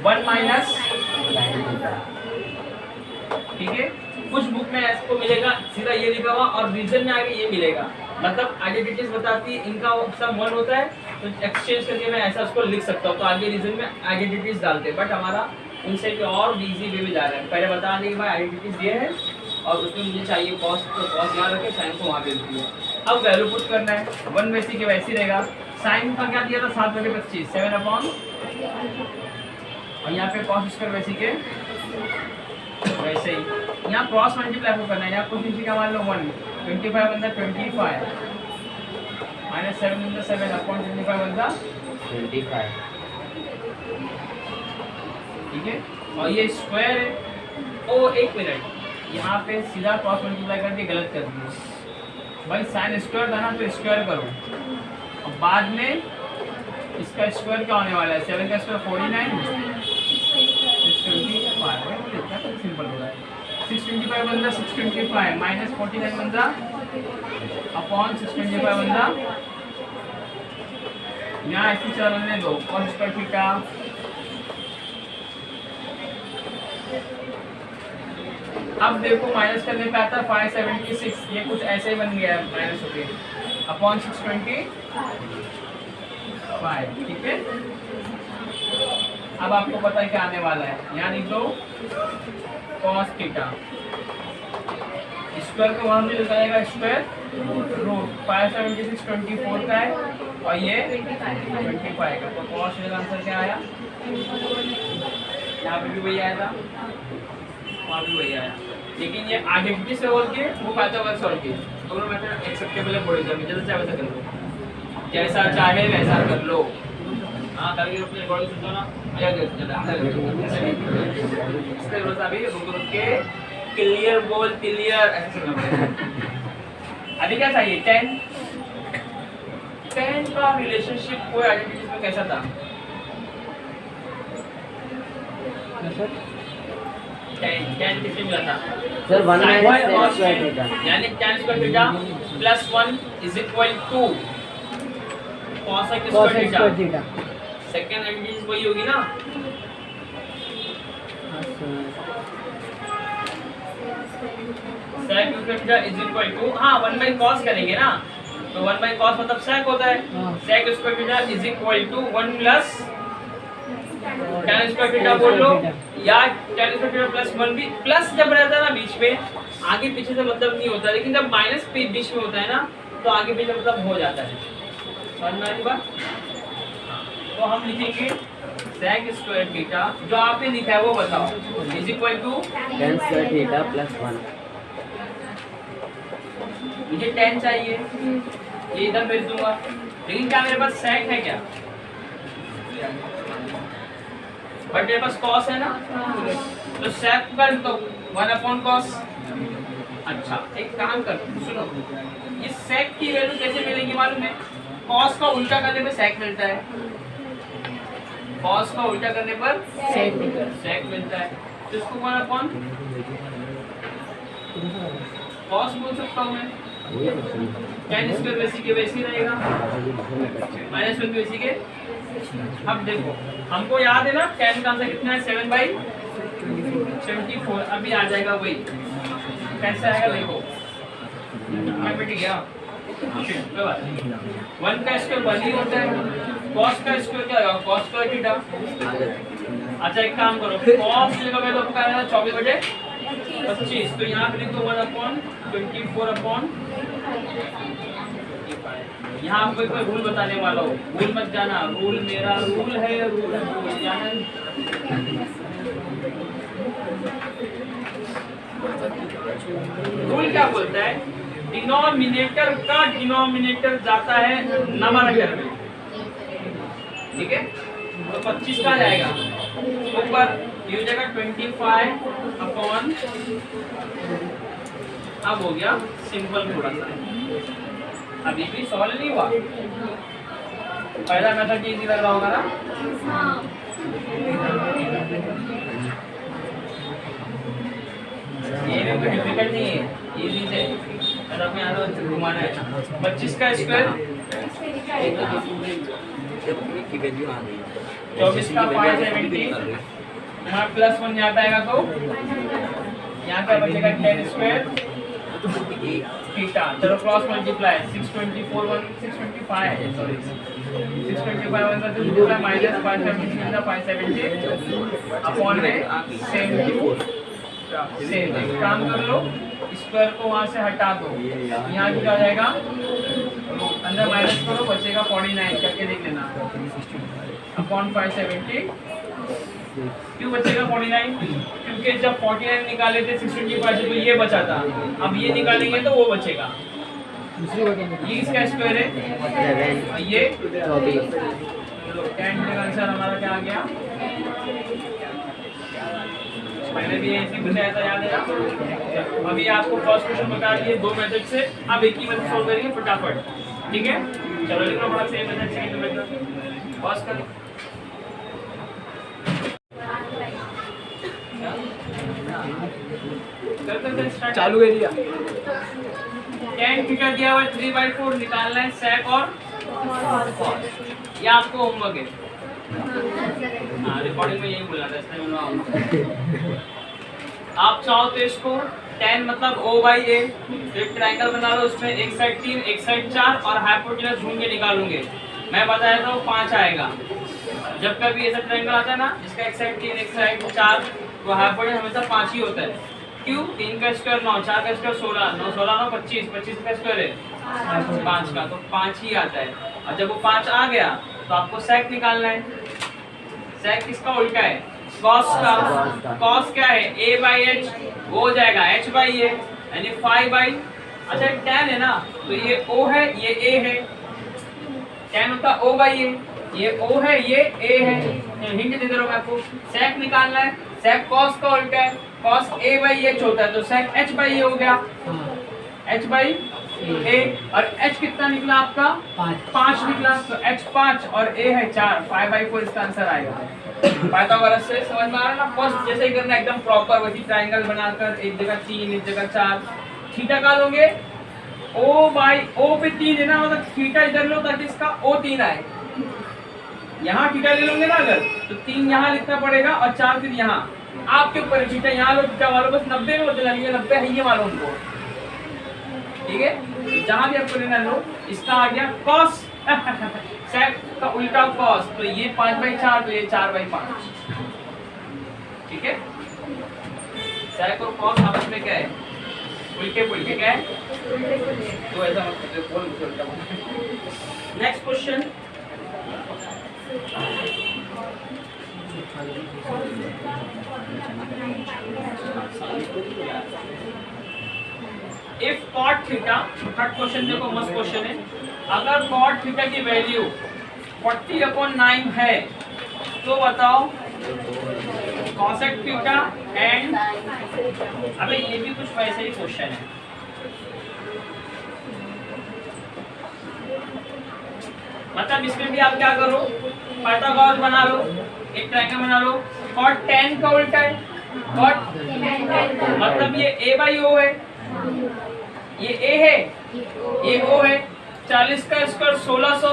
[SPEAKER 1] 1 माइनस, ठीक है। कुछ बुक में इसको मिलेगा सीधा ये लिखा हुआ और रीजन में आगे ये मिलेगा, मतलब आइडेंटिटीज बताती है, इनका सब 1 होता है तो एक्सचेंज करके मैं ऐसा उसको लिख सकता हूँ। तो आगे रीजन में आइडेंटिटीज डालते हैं, बट हमारा उनसे भी और इजी वे में जा रहा है। पहले बता दें कि भाई आइडेंटिटीज ये है और उसमें मुझे चाहिए कॉस, तो कॉस यहाँ रखे, साइन को वहाँ पे लिखी है। अब वैल्यू पुट करना है, 1 वैसे के वैसे ही रहेगा। साइन का क्या दिया था 7/25 7 अपॉन, और यहाँ पे कॉस स्क्वायर वैसे के वैसे ही। यहाँ क्रॉस मल्टीप्लाई करना है, यहाँ कुछ नीचे का मान लो 1 25 बंदा 25 माइनस 7 बंदा 7 अपॉन 25 बंदा
[SPEAKER 3] 25।
[SPEAKER 1] ठीक है। और ये स्क्वायर है। ओ एक मिनट, यहाँ पे सीधा क्रॉस मल्टीप्लाई करके गलत कर दिया भाई। साइन स्क्वायर था ना तो स्क्वायर करो, और बाद में इसका स्क्वायर क्या होने वाला है, 7 का स्क्वायर 49 625, सिंपल हो रहा है। 625 बंदा 625 माइनस 49 बंदा अपॉन 625 बंदा, यहाँ ऐसे चलने दो कॉस स्क्वायर थीटा। अब देखो माइनस करने पे आता है 576, ये कुछ ऐसे ही बन गया है माइनस होके अपॉन 625, ठीक है। अब आपको पता है क्या आने वाला है, यहाँ लिख दो कॉस थीटा, स्क्वायर को वहां पे लगाएगा स्क्वायर रूट 576 24 का है और ये 25 का। तो कॉस का आंसर क्या आया, यहाँ पे भी वही आया था, वहाँ भी वही आया। लेकिन ये आइडेंटिटी से बोल के वो पाइथागोरस सॉल्व किए, दोनों मेथड एक्सेप्टेबल है बोले जब जैसा चाहे वैसा कर लो, जैसा चाहे वैसा कर लो। हाँ करके अपने रिकॉर्डिंग सुन लो ना, अभी रुक के क्लियर बोल क्लियर ऐसे करना। अभी क्या चाहिए 10 का रिलेशनशिप कोई आइडेंटिटी में कैसा था, 10 किससे मिला था
[SPEAKER 3] sir 1 minus tan square theta,
[SPEAKER 1] यानी tan square theta plus 1 is equal to cos x square theta. Second identity वही होगी ना, sec square theta is equal to, हाँ 1/cos करेंगे ना, तो 1/cos मतलब sec होता है। sec square theta is equal to 1 plus tan square theta बोल लो, या tan स्क्वायर थीटा प्लस 1 भी, प्लस जब रहता है ना बीच में आगे पीछे से मतलब नहीं होता, लेकिन जब माइनस बीच में होता है ना तो आगे पीछे मतलब हो जाता है। समझ में आई बात? तो हम लिखेंगे sec स्क्वायर थीटा, जो आपने लिखा है वो बताओ, is equal to
[SPEAKER 3] tan square theta plus 1।
[SPEAKER 1] मुझे 10 चाहिए, ये इधर भेज दूंगा, लेकिन क्या मेरे पास sec है क्या, बट मेरे पास cos है ना, तो sec कर तो 1/cos। अच्छा एक काम कर, सुनो, ये sec की वैल्यू कैसे मिलेगी मालूम है, cos का उल्टा करने पे sec मिलता है, cos का उल्टा करने पर sec मिलता है, तो इसको 1/cos बोल सकता हूँ मैं। tan स्क्वायर वैसी के वैसी रहेगा, माइनस 1 वैसी के। अब देखो हमको याद है ना tan का आंसर कितना है 7/74, अभी आ जाएगा वही, कैसे आएगा देखो, मैं मिट गया, कोई बात नहीं। 1 का स्क्वायर 1 ही होता है, cos का स्क्वायर क्या होगा, cos स्क्वायर थीटा। अच्छा एक काम करो, cos की जगह वैल्यू क्या है 24/25, तो यहाँ पे लिख दो 1/24/, यहाँ आपको एक रूल बताने वाला हो, भूल मत जाना, रूल मेरा रूल है, रूल जाना। रूल क्या बोलता है, डिनोमिनेटर का डिनोमिनेटर जाता है नमरेटर में, ठीक है। तो 25 का जाएगा ऊपर, ये हो जाएगा 25/, अब हो गया सिंपल थोड़ा सा, अभी भी सॉल्व नहीं हुआ, पहला मेथड इजी लग रहा होगा ना। ये भी डिफिकल्ट नहीं है, इजी से अगर आपको यहाँ से घुमाना है 25 का स्क्वायर,
[SPEAKER 3] की वैल्यू आ गई
[SPEAKER 1] 24 का 570, यहाँ +1 यहाँ पे आएगा तो यहाँ पे बचेगा 10 स्क्वायर थीटा। चलो क्रॉस मल्टीप्लाई 624 625 है, सॉरी 625 1 का मल्टीप्लाई माइनस 570 का 570 अपॉन में सेम काम कर लो, स्क्वायर को वहां से हटा दो, यहाँ क्या हो जाएगा, अंदर माइनस करो, बचेगा 49 करके देख लेना अपॉन 570। क्यों बचेगा 49? क्योंकि जब 49 निकाले थे 625 से तो ये बचा था, अब ये निकालेंगे तो वो बचेगा। ये इसका स्क्वायर है, ये
[SPEAKER 3] 24
[SPEAKER 1] 10 का आंसर हमारा क्या आ गया, पहले भी ऐसे कुछ ऐसा याद है। अभी आपको फर्स्ट क्वेश्चन बता दिए 2 मेथड से, अब एक ही मेथड सॉल्व करेंगे फटाफट, ठीक है। चलो लिखो बड़ा same method, second method pause करो।
[SPEAKER 2] चालू कर दिया।
[SPEAKER 1] tan थीटा दिया हुआ है 3/4, निकालना है sec और cos। ये आपको होमवर्क है, हाँ रिकॉर्डिंग में यही बोला था, इसलिए मैं आऊंगा। आप चाहो तो इसको tan मतलब O/A, एक ट्रायंगल बना लो, उसमें एक साइड 3 एक साइड 4 और हाइपोटेनस ढूंढ के निकालूंगे। मैं बताया था वो 5 आएगा। जब कभी ऐसा ट्रायंगल आता है ना जिसका एक साइड 3 एक साइड 4, तो हाइपोटेनस हमेशा 5 ही होता है। क्यों? 3 का स्क्वायर 9, 4 का स्क्वायर 16, 9 16 9 25, 25 का स्क्वायर है 5 का, तो 5 ही आता है। और जब वो 5 आ गया तो आपको sec निकालना है। sec किसका उल्टा है? cos का। cos क्या है? A/H, वो हो जाएगा H/A यानी 5/, अच्छा tan है ना, तो ये O है ये A है, tan होता O/A, ये O है ये A है। हिंट दे दे रहा हूं मैं आपको, sec निकालना है, sec cos का उल्टा है, cos A/H होता है, तो sec H/A हो गया, H/A। और H कितना निकला आपका? 5 निकला, तो H 5 और A है 4, 5/4 इसका आंसर आएगा। पाइथागोरस से समझ में आ रहा है ना? फर्स्ट जैसे ही करना एकदम प्रॉपर, वही ट्रायंगल बनाकर एक जगह 3 एक जगह 4। थीटा का लोगे O पे 3 है ना, मतलब थीटा इधर लो ताकि इसका O 3 आए। यहाँ थीटा ले लोगे ना अगर, तो 3 यहाँ लिखना पड़ेगा और 4 फिर यहाँ। आपके ऊपर थीटा यहाँ लो, थीटा वालों बस 90 में होते लगेगा, 90 है ये मालूम उनको, ठीक है। जहां भी आपको लेना लो, इसका आ गया cos sec का उल्टा cos, तो ये 5/4 तो ये 4/5, ठीक है। sec और cos आपस में क्या है? उल्टे पुल्टे क्या है, तो ऐसा मतलब बोल उल्टा। Next question, if cot theta, third question देखो मस्त क्वेश्चन है। अगर cot थीटा की वैल्यू 40/9 है तो बताओ cosec थीटा एंड, अबे ये भी कुछ वैसे ही क्वेश्चन है। मतलब इसमें भी आप क्या करो, पाइथागोरस बना लो, एक ट्रायंगल बना लो, cot tan का उल्टा है, cot मतलब ये A/O है, ये A है ये O है। 40 का स्क्वायर 1600,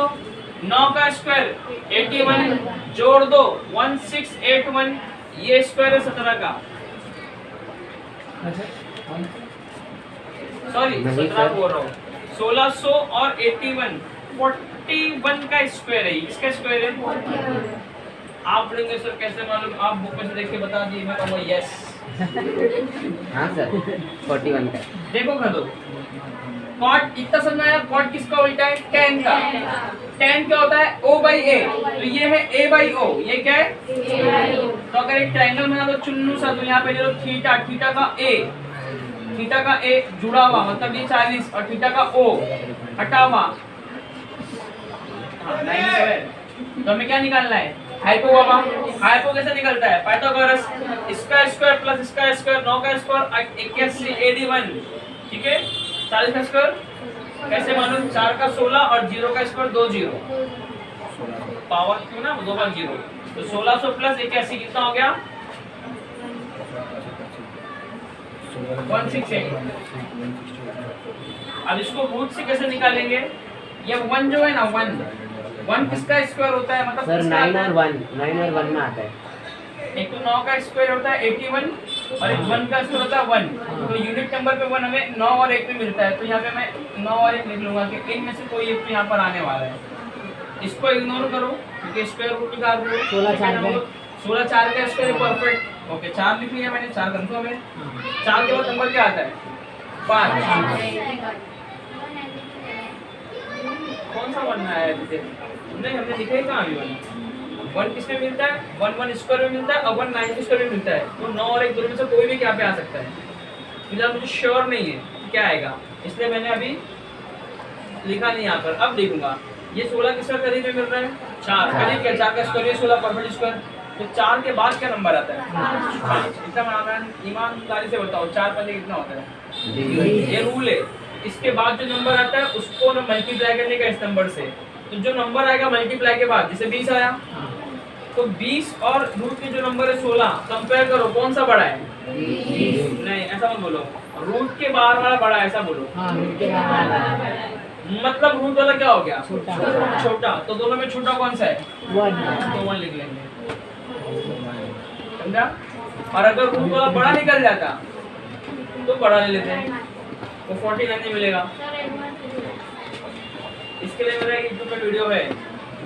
[SPEAKER 1] 9 का स्क्वायर 81, जोड़ दो 1681, ये स्क्वायर है 17 का, सॉरी 17 बोल रहा हूँ, 1600 और 81 41 का स्क्वायर है, इसका स्क्वायर है। आप पढ़ेंगे सर कैसे मालूम, आप बुक में से देख के बता दिए, मैं कहूँगा यस।
[SPEAKER 3] हाँ सर 41 का।
[SPEAKER 1] देखो खदो, cot इतना समझ में आया, cot किसका उल्टा है? tan का। tan क्या होता है? O/A, तो ये है A/O, ये क्या है? तो अगर एक ट्रायंगल बना दो चुन्नू सा, तो यहाँ पे ले लो थीटा, थीटा का A, थीटा का A जुड़ा हुआ मतलब ये 40 और थीटा का O हटा हुआ, हाँ 97। तो हमें क्या निकालना है? हाइपो बाबा। हाइपो कैसे निकलता है? पाइथागोरस, इसका स्क्वायर प्लस इसका स्क्वायर, 9 का स्क्वायर 81 81, ठीक है। 40 का स्क्वायर कैसे मालूम? 4 का 16 और 0 का स्क्वायर 2 0, पावर क्यों ना 2 बार 0, तो 1600 प्लस 81 कितना हो गया?
[SPEAKER 3] 1600
[SPEAKER 1] 168। अब इसको रूट से कैसे निकालेंगे? ये 1 जो है ना 1 किसका स्क्वायर होता है? मतलब
[SPEAKER 3] सर
[SPEAKER 1] किसका
[SPEAKER 3] 9
[SPEAKER 1] आता है?
[SPEAKER 3] और 1 में आता है।
[SPEAKER 1] एक तो 9 का स्क्वायर होता है 81 और एक 1 का स्क्वायर होता है 1। तो यूनिट नंबर पे 1 हमें 9 और 1 में मिलता है, तो यहाँ पे मैं 9 और 1 लिख लूंगा कि इनमें से कोई एक तो यहाँ पर आने वाला है। इसको इग्नोर करो क्योंकि स्क्वायर रूट निकाल रहे हो। 16 4 का स्क्वायर परफेक्ट। ओके 4 लिख लिया मैंने, 4 कंफर्म है। 4 के बाद नंबर क्या आता है? 5। कौन सा 1 आया है? नहीं हमने लिखा ही कहाँ अभी 1 किसमें मिलता है? 1 स्क्वायर में मिलता है और 1 9 स्क्वायर में मिलता है। तो 9 और 1 दोनों में से कोई भी क्या पे आ सकता है। फिलहाल मुझे श्योर नहीं है कि क्या आएगा, इसलिए मैंने अभी लिखा नहीं यहाँ पर। अब देखूंगा ये 16 किसका करीब में मिल रहा है? 4 करीब क्या? 4 का स्क्वायर ये 16 परफेक्ट स्क्वायर। तो 4 के बाद क्या नंबर आता है? 5। इतना ईमानदारी से बताओ 4 5 कितना होता है? ये रूल है। इसके बाद जो नंबर आता है उसको ना मल्टीप्लाई करने का इस नंबर से। तो जो नंबर आएगा मल्टीप्लाई के बाद, जैसे 20 आया तो 20 और रूट के जो नंबर है 16 कंपेयर करो, कौन सा बड़ा है? 20। नहीं ऐसा मत बोलो, रूट के बाहर वाला बड़ा है, ऐसा बोलो। मतलब रूट वाला क्या हो गया? छोटा। तो दोनों में छोटा कौन सा है? 1। तो 1 लिख लेंगे, समझा? और अगर रूट वाला बड़ा निकल जाता तो बड़ा ले लेते हैं, तो 49 नहीं मिलेगा। इसके लिए मेरा यूट्यूब पे वीडियो है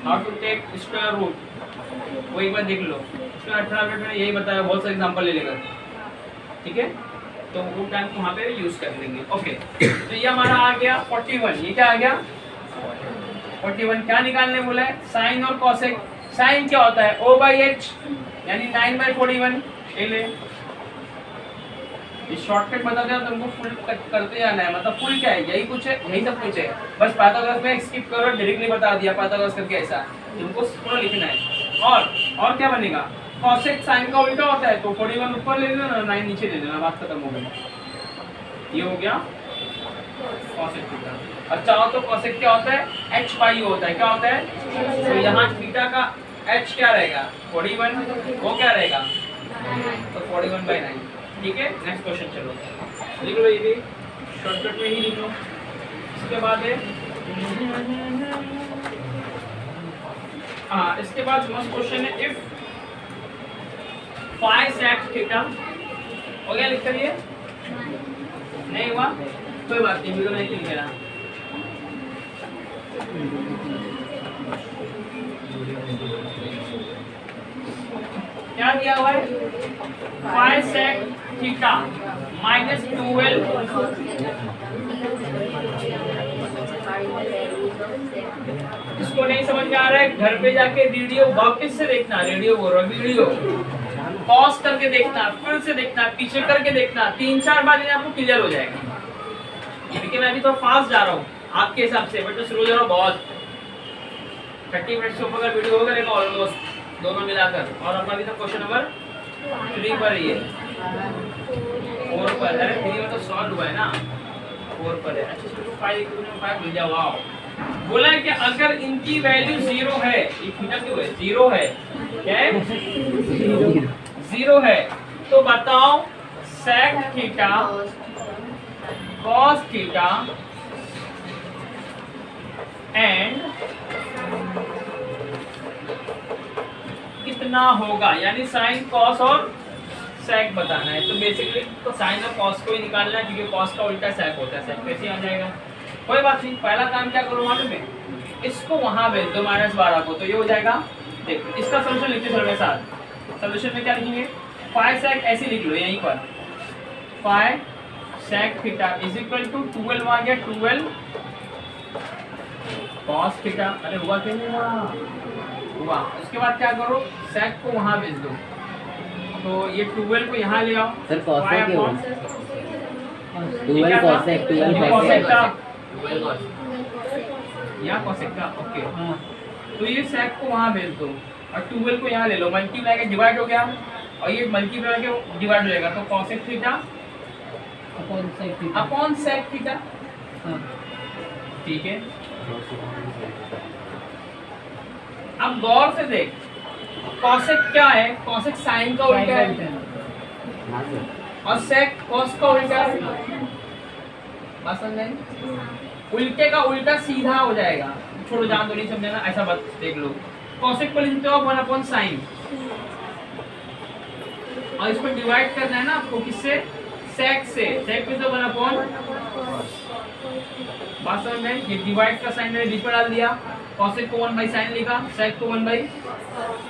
[SPEAKER 1] how to take square root, वो एक बार देख लो। उसमें 18 मिनट में यही बताया, बहुत सारे एग्जांपल ले लेकर, ठीक है? तो वो टाइम को वहाँ पे यूज कर लेंगे। ओके तो ये हमारा आ गया 41। ये क्या आ गया? 41 क्या निकालने बोला है? साइन और कॉसेक। साइन क्या होता है? O/H यानी 9/41। ले ये शॉर्टकट बता दिया, तुमको फुल करते जाना है। मतलब फुल क्या है? यही कुछ है, यही सब कुछ है। बस पाइथागोरस में स्किप करो, डायरेक्टली बता दिया पाइथागोरस करके ऐसा। तुमको पूरा लिखना है। और क्या बनेगा? कॉसेक साइन का उल्टा होता है, तो 41 ऊपर ले लेना, 9 नीचे ले लेना, बात खत्म हो गई। ये हो गया कॉसेक थीटा। और चाहो तो कॉसेक क्या होता है? H/U होता है। क्या होता है? तो यहाँ थीटा का H क्या रहेगा? 41। वो क्या रहेगा? तो 41/9। ठीक है, नेक्स्ट क्वेश्चन चलो लिख लो। ये भी शॉर्टकट में ही लिख लो। इसके बाद है इसके बाद मस्त क्वेश्चन है इफ phi sec थीटा हो गया। लिख करिए। नहीं हुआ कोई बात नहीं, वीडियो नहीं लिख लेना। क्या दिया हुआ है? phi sec theta -12। इसको नहीं समझ में आ रहा है, घर पे जाके वीडियो वापस से देखना। वीडियो बोल रहा हूँ, वीडियो पॉज करके देखना, फिर से देखना, पीछे करके देखना, 3-4 बार में आपको क्लियर हो जाएगा। क्योंकि मैं अभी तो फास्ट जा रहा हूँ आपके हिसाब से, बट स्लो जा रहा हूँ बहुत। 30 मिनट से ऊपर का वीडियो हो गया ऑलमोस्ट दोनों मिलाकर। और अपना अभी तक क्वेश्चन नंबर 3 पर ही है, 4 पर। अरे 3 में तो सॉल्व हुआ है ना, 4 पर है। अच्छा इसको 5 मिल जाओ। वाओ, बोला है कि अगर इनकी वैल्यू 0 है, ये थीटा क्यों है? 0 है। क्या है? 0 है। तो बताओ sec theta cos theta and कितना होगा? यानी साइन कॉस और sec बताना है। तो बेसिकली तो साइन और कॉस को ही निकालना है, क्योंकि कॉस का उल्टा sec होता है। sec कैसे आ जाएगा? कोई बात नहीं, पहला काम क्या करो मालूम है? इसको वहां भेज दो -12 को, तो ये हो जाएगा। देखो इसका सोल्यूशन लिखते चलो मेरे साथ। सोल्यूशन में क्या लिखेंगे? phi sec ऐसे लिख लो यहीं पर, phi sec theta is equal to 12 आ गया 12 cos थीटा। अरे हुआ कि नहीं हुआ? उसके बाद क्या करो? sec को वहां भेज दो, तो ये 12 को यहाँ ले आओ।
[SPEAKER 3] सर cos क्या होगा? 12 cos sec 12
[SPEAKER 1] cosec
[SPEAKER 3] sec
[SPEAKER 1] का यहाँ cosec का। ओके तो ये sec को वहाँ भेज दो और 12 को यहाँ ले लो, मल्टीप्लाई के डिवाइड हो गया और ये मल्टीप्लाई के डिवाइड हो जाएगा। तो cosec theta upon sec theta. ठीक है, अब गौर से देख, cosec क्या है? cosec साइन का उल्टा है।
[SPEAKER 3] हाँ सर।
[SPEAKER 1] और सेक कॉस का उल्टा, बात समझ में? उल्टे का उल्टा सीधा हो जाएगा। छोड़ो, जान दो, नहीं समझे ना, ऐसा बात देख लो। कॉसेक को लिखते हो 1/sin, और इसको डिवाइड करना है ना आपको, किससे? सेक से। सेक में तो 1/, बात समझ में? ये डिवाइड का साइन मैंने बीच में डाल दिया, कॉसेक को 1/sin लिखा, सेक को 1/।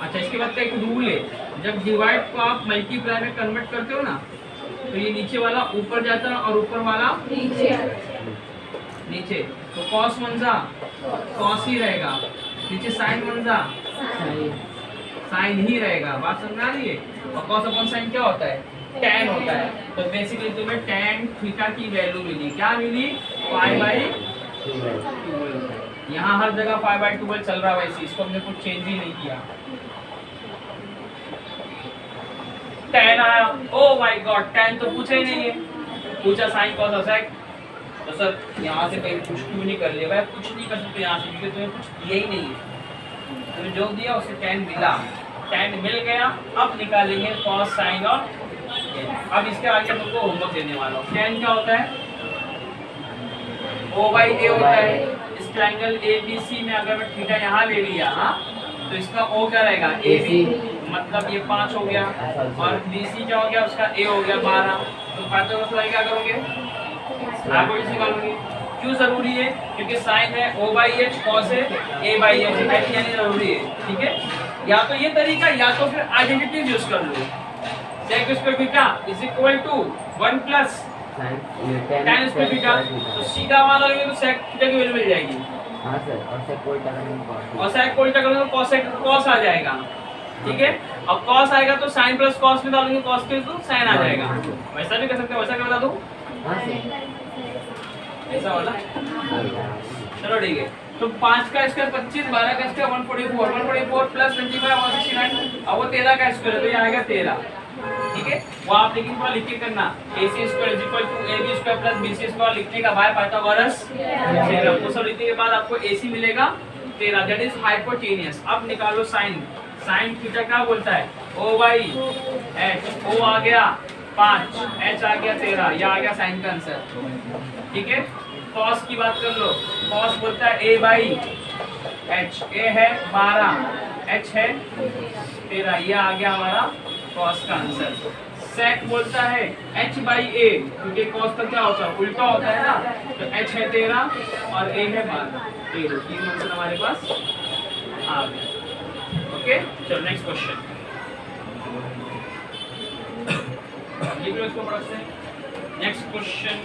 [SPEAKER 1] अच्छा, इसके बाद का एक रूल है, जब डिवाइड को आप मल्टीप्लाई में कन्वर्ट करते हो ना, तो ये नीचे वाला ऊपर जाता है और ऊपर वाला नीचे। तो cos 1 cos ही रहेगा, नीचे sin 1 sin ही रहेगा। बात समझ आ रही है? और cos/sin क्या होता है? tan होता है। तो बेसिकली तुम्हें tan थीटा की वैल्यू मिली, क्या मिली? π/2। यहाँ हर जगह π/2 चल रहा है, वैसे इसको हमने कुछ चेंज ही नहीं किया। tan आया, ओ माय गॉड, tan तो पूछा ही नहीं है, पूछा sin cos और sec। तो सर यहाँ से कहीं कुछ क्यों नहीं कर लिया? भाई कुछ नहीं कर सकते यहाँ से, क्योंकि तुम्हें कुछ दिया ही नहीं है। तुम्हें जो दिया उसे tan मिला, tan मिल गया। अब निकालेंगे cos sin और अब इसके आगे तुमको होमवर्क देने वाला हूँ। tan क्या होता है? O/A होता है। इस ट्रायंगल ABC में अगर मैं थीटा यहाँ ले लिया, हाँ, तो इसका O क्या रहेगा? AB, मतलब ये 5 हो गया, और BC क्या हो गया? उसका A हो गया 12। तो पाइथागोरस क्या करोगे? आप इसे निकालोगे। क्यों जरूरी है? क्योंकि साइन है O/H, cos है A/H, यानी जरूरी है। ठीक है, या तो ये तरीका, या तो फिर आइडेंटिटी यूज कर लो। sec square theta is equal to 1 plus tan square theta. तो सीधा वाला लोगे तो sec थीटा की वैल्यू मिल जाएगी।
[SPEAKER 3] हाँ सर, और sec को उल्टा करेंगे cos।
[SPEAKER 1] और sec को उल्टा करोगे तो cos आ जाएगा। ठीक है, और cos आएगा तो sin प्लस cos में डालोगे, cos के तो sin आ जाएगा। वैसा भी कर सकते हैं, वैसा कर बता दूं?
[SPEAKER 3] हाँ सर,
[SPEAKER 1] ऐसा वाला। चलो ठीक है, तो 5 का स्क्वायर 25, 12 का स्क्वायर 144 प्लस 25 169, अब वो 13 का स्क्वायर है, तो ये आएगा 13। ठीक है, वो आप लेकिन थोड़ा लिख के करना, AC square is equal to AB square plus BC square लिखने का बाय पाइथागोरस थ्योरम। तो सब लिखने के बाद आपको AC मिलेगा 13, दैट इज हाइपोटेनियस। अब निकालो साइन। साइन थीटा क्या बोलता है? O/H। O आ गया 5, H आ गया 13, यह आ गया साइन का आंसर। ठीक है, cos की बात कर लो, cos बोलता है A/H, A है 12, H है 13, ये आ गया हमारा cos का आंसर। sec बोलता है H/A, क्योंकि cos का क्या होता है? उल्टा होता है ना, तो H है 13 और A है 12, तीन आंसर हमारे पास आ गए। ओके, चलो नेक्स्ट क्वेश्चन। लिख लो इसको फटाक से। नेक्स्ट क्वेश्चन,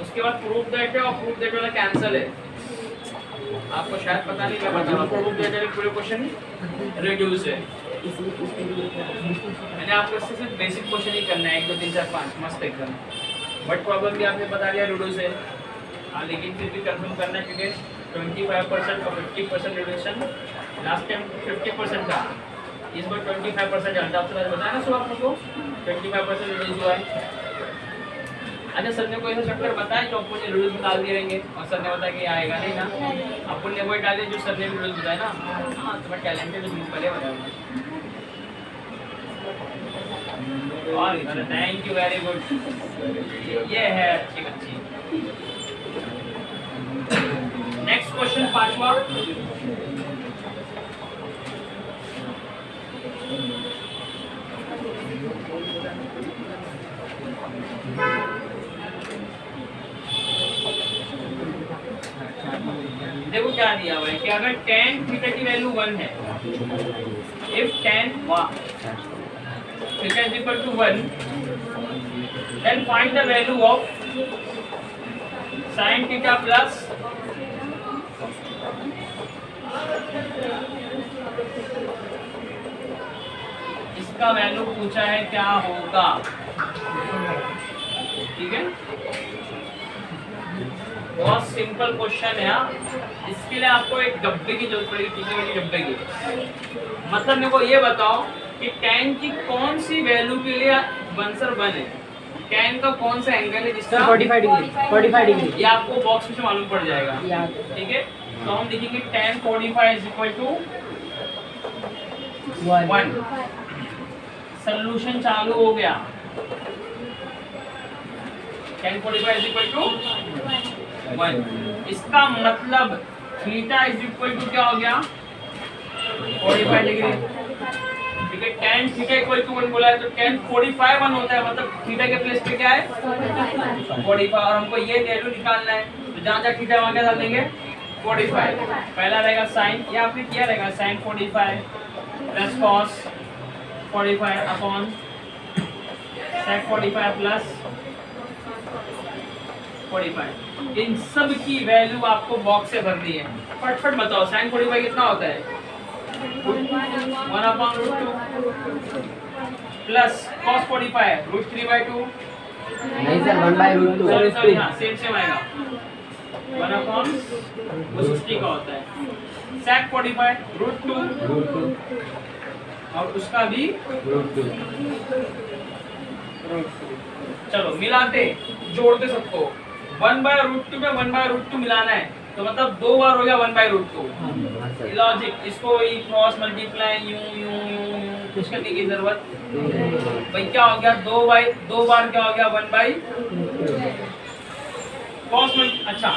[SPEAKER 1] उसके बाद प्रूफ दैट है, और प्रूफ दैट वाला कैंसिल है। आपको शायद पता नहीं, मैं बता रहा हूँ। प्रूफ दैट है पूरे क्वेश्चन रिड्यूस है। मैंने आपको इससे सिर्फ बेसिक क्वेश्चन ही करना है, 1 2 3 4 5 मस्त एकदम। बट प्रॉब्लम भी आपने बता दिया रिड्यूस है, हाँ, लेकिन फिर भी कंफर्म करना है, क्योंकि 25% और 50% रिड्यूशन लास्ट टाइम 50% था, इस बार 25% चलता। आपसे बताया ना सुबह आपको 25% रिड्यूस हुआ है। अच्छा, सर ने कोई ऐसा चक्कर बताया जो आपको रिड्यूस डाल दिए रहेंगे, और सर ने बताया कि आएगा नहीं ना, अपन ने वही डाले जो सर ने रिड्यूस बताया ना। हाँ, तो मैं टैलेंटेड हूँ, पहले बताऊँगा। और थैंक यू, वेरी गुड, ये है अच्छी बच्ची। नेक्स्ट क्वेश्चन 5वां। देखो क्या दिया हुआ है कि अगर tan थीटा की वैल्यू 1 है, if tan theta is equal to 1, then find the value of sin theta plus इसका वैल्यू पूछा है, क्या होगा? ठीक है, बहुत सिंपल क्वेश्चन है। इसके लिए आपको एक डब्बे की जरूरत पड़ेगी, पीछे वाली डब्बे की। मतलब मेरे को ये बताओ कि tan की कौन सी वैल्यू के लिए आंसर 1 है? tan का कौन सा एंगल है जिसका
[SPEAKER 2] 45 डिग्री, 45 डिग्री।
[SPEAKER 1] ये आपको बॉक्स में से मालूम पड़ जाएगा। ठीक है, तो हम लिखेंगे tan 45 is equal to 1। Solution चालू हो गया। tan 45 is equal to 1। इसका मतलब थीटा इज इक्वल टू क्या हो गया 45 डिग्री। ठीक है, tan थीटा इक्वल टू 1 बोला है तो tan 45 1 होता है, मतलब थीटा के प्लेस पे क्या है 45, और हमको ये वैल्यू निकालना है तो जहाँ जहाँ थीटा वहाँ क्या डाल देंगे 45। पहला रहेगा साइन, ये आपने किया रहेगा sine 45 plus cos 45 upon sec 45 plus 45। इन सब की वैल्यू आपको बॉक्स से भरनी है। फटफट बताओ साइन 45 कितना होता है 1/√2 प्लस कॉस 45 √3/2।
[SPEAKER 3] नहीं सर 1/√2।
[SPEAKER 1] सॉरी हाँ सेम आएगा 1/60 का होता है। सेक 45 √2 और उसका भी
[SPEAKER 3] √2।
[SPEAKER 1] चलो मिलाते जोड़ते सबको 1/√2 में 1/√2 मिलाना है तो मतलब 2 बार हो गया 1/√2। लॉजिक इसको क्रॉस मल्टीप्लाई यूं कुछ करने की जरूरत भाई क्या हो गया 2 बार क्या हो गया 1/2 क्रॉस अच्छा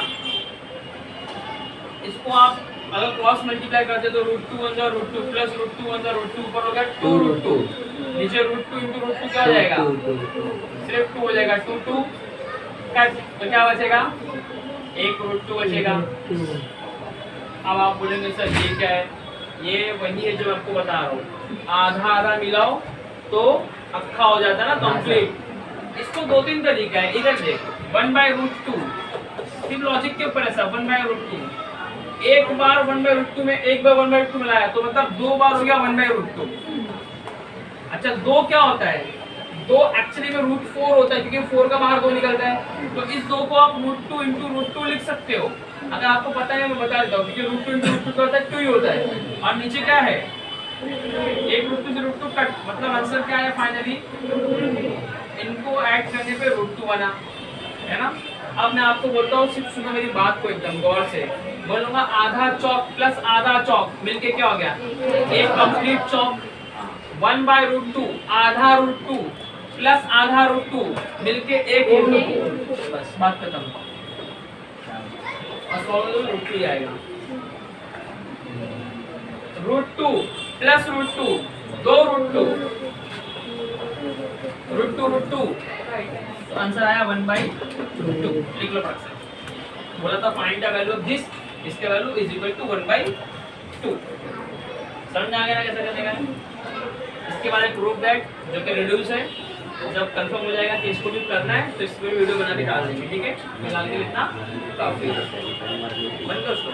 [SPEAKER 1] इसको आप अगर क्रॉस मल्टीप्लाई करते तो √2 अंदर √2 प्लस √2 अंदर √2 ऊपर हो गया 2√2 नीचे √2 × √2 क्या हो जाएगा सिर्फ 2 हो जाएगा 2 कट तो क्या बचेगा 1 √2 बचेगा। अब आप बोलेंगे सर ये क्या है, ये वही है जो आपको बता रहा हूँ आधा आधा मिलाओ तो अक्खा हो जाता है ना कंप्लीट। इसको 2-3 तरीका है, इधर देखो 1/√2 सिर्फ लॉजिक के ऊपर है सब 1/√2। एक बार 1/√2 में एक बार 1/√2 मिलाया तो मतलब 2 बार हो गया 1/√2। अच्छा 2 क्या होता है 2 एक्चुअली में √4 होता है क्योंकि 4 का बाहर 2 निकलता है तो इस 2 को आप √2 × √2 लिख सकते हो। अगर आपको पता है मैं बता देता हूँ क्योंकि √2 × √2 का होता है 2 ही होता है और नीचे क्या है एक √2 से √2 कट मतलब आंसर क्या है फाइनली इनको ऐड करने पे √2 बना है ना। अब मैं आपको बोलता हूँ सिर्फ सुनो मेरी बात को एकदम गौर से बोलूंगा आधा चौक प्लस आधा चौक मिलके क्या हो गया एक कंप्लीट चौक 1/√2 आधा √2 प्लस आधा √2 मिलके एक √2 बस बात खत्म और सॉल्व √2 आएगा √2 प्लस √2 2 √2 √2 तो आंसर आया 1/2 लिख लो फटाक से। बोला था find the value of this इसके वैल्यू इज इक्वल टू 1/2। समझ आ गया ना कैसे करने का है। इसके बाद एक प्रूफ दैट जो कि रिड्यूस है जब कंफर्म हो जाएगा कि इसको भी करना है तो इसको भी वीडियो बना के डाल देंगे। ठीक है फिलहाल के लिए इतना काफी है। बंद कर उसको।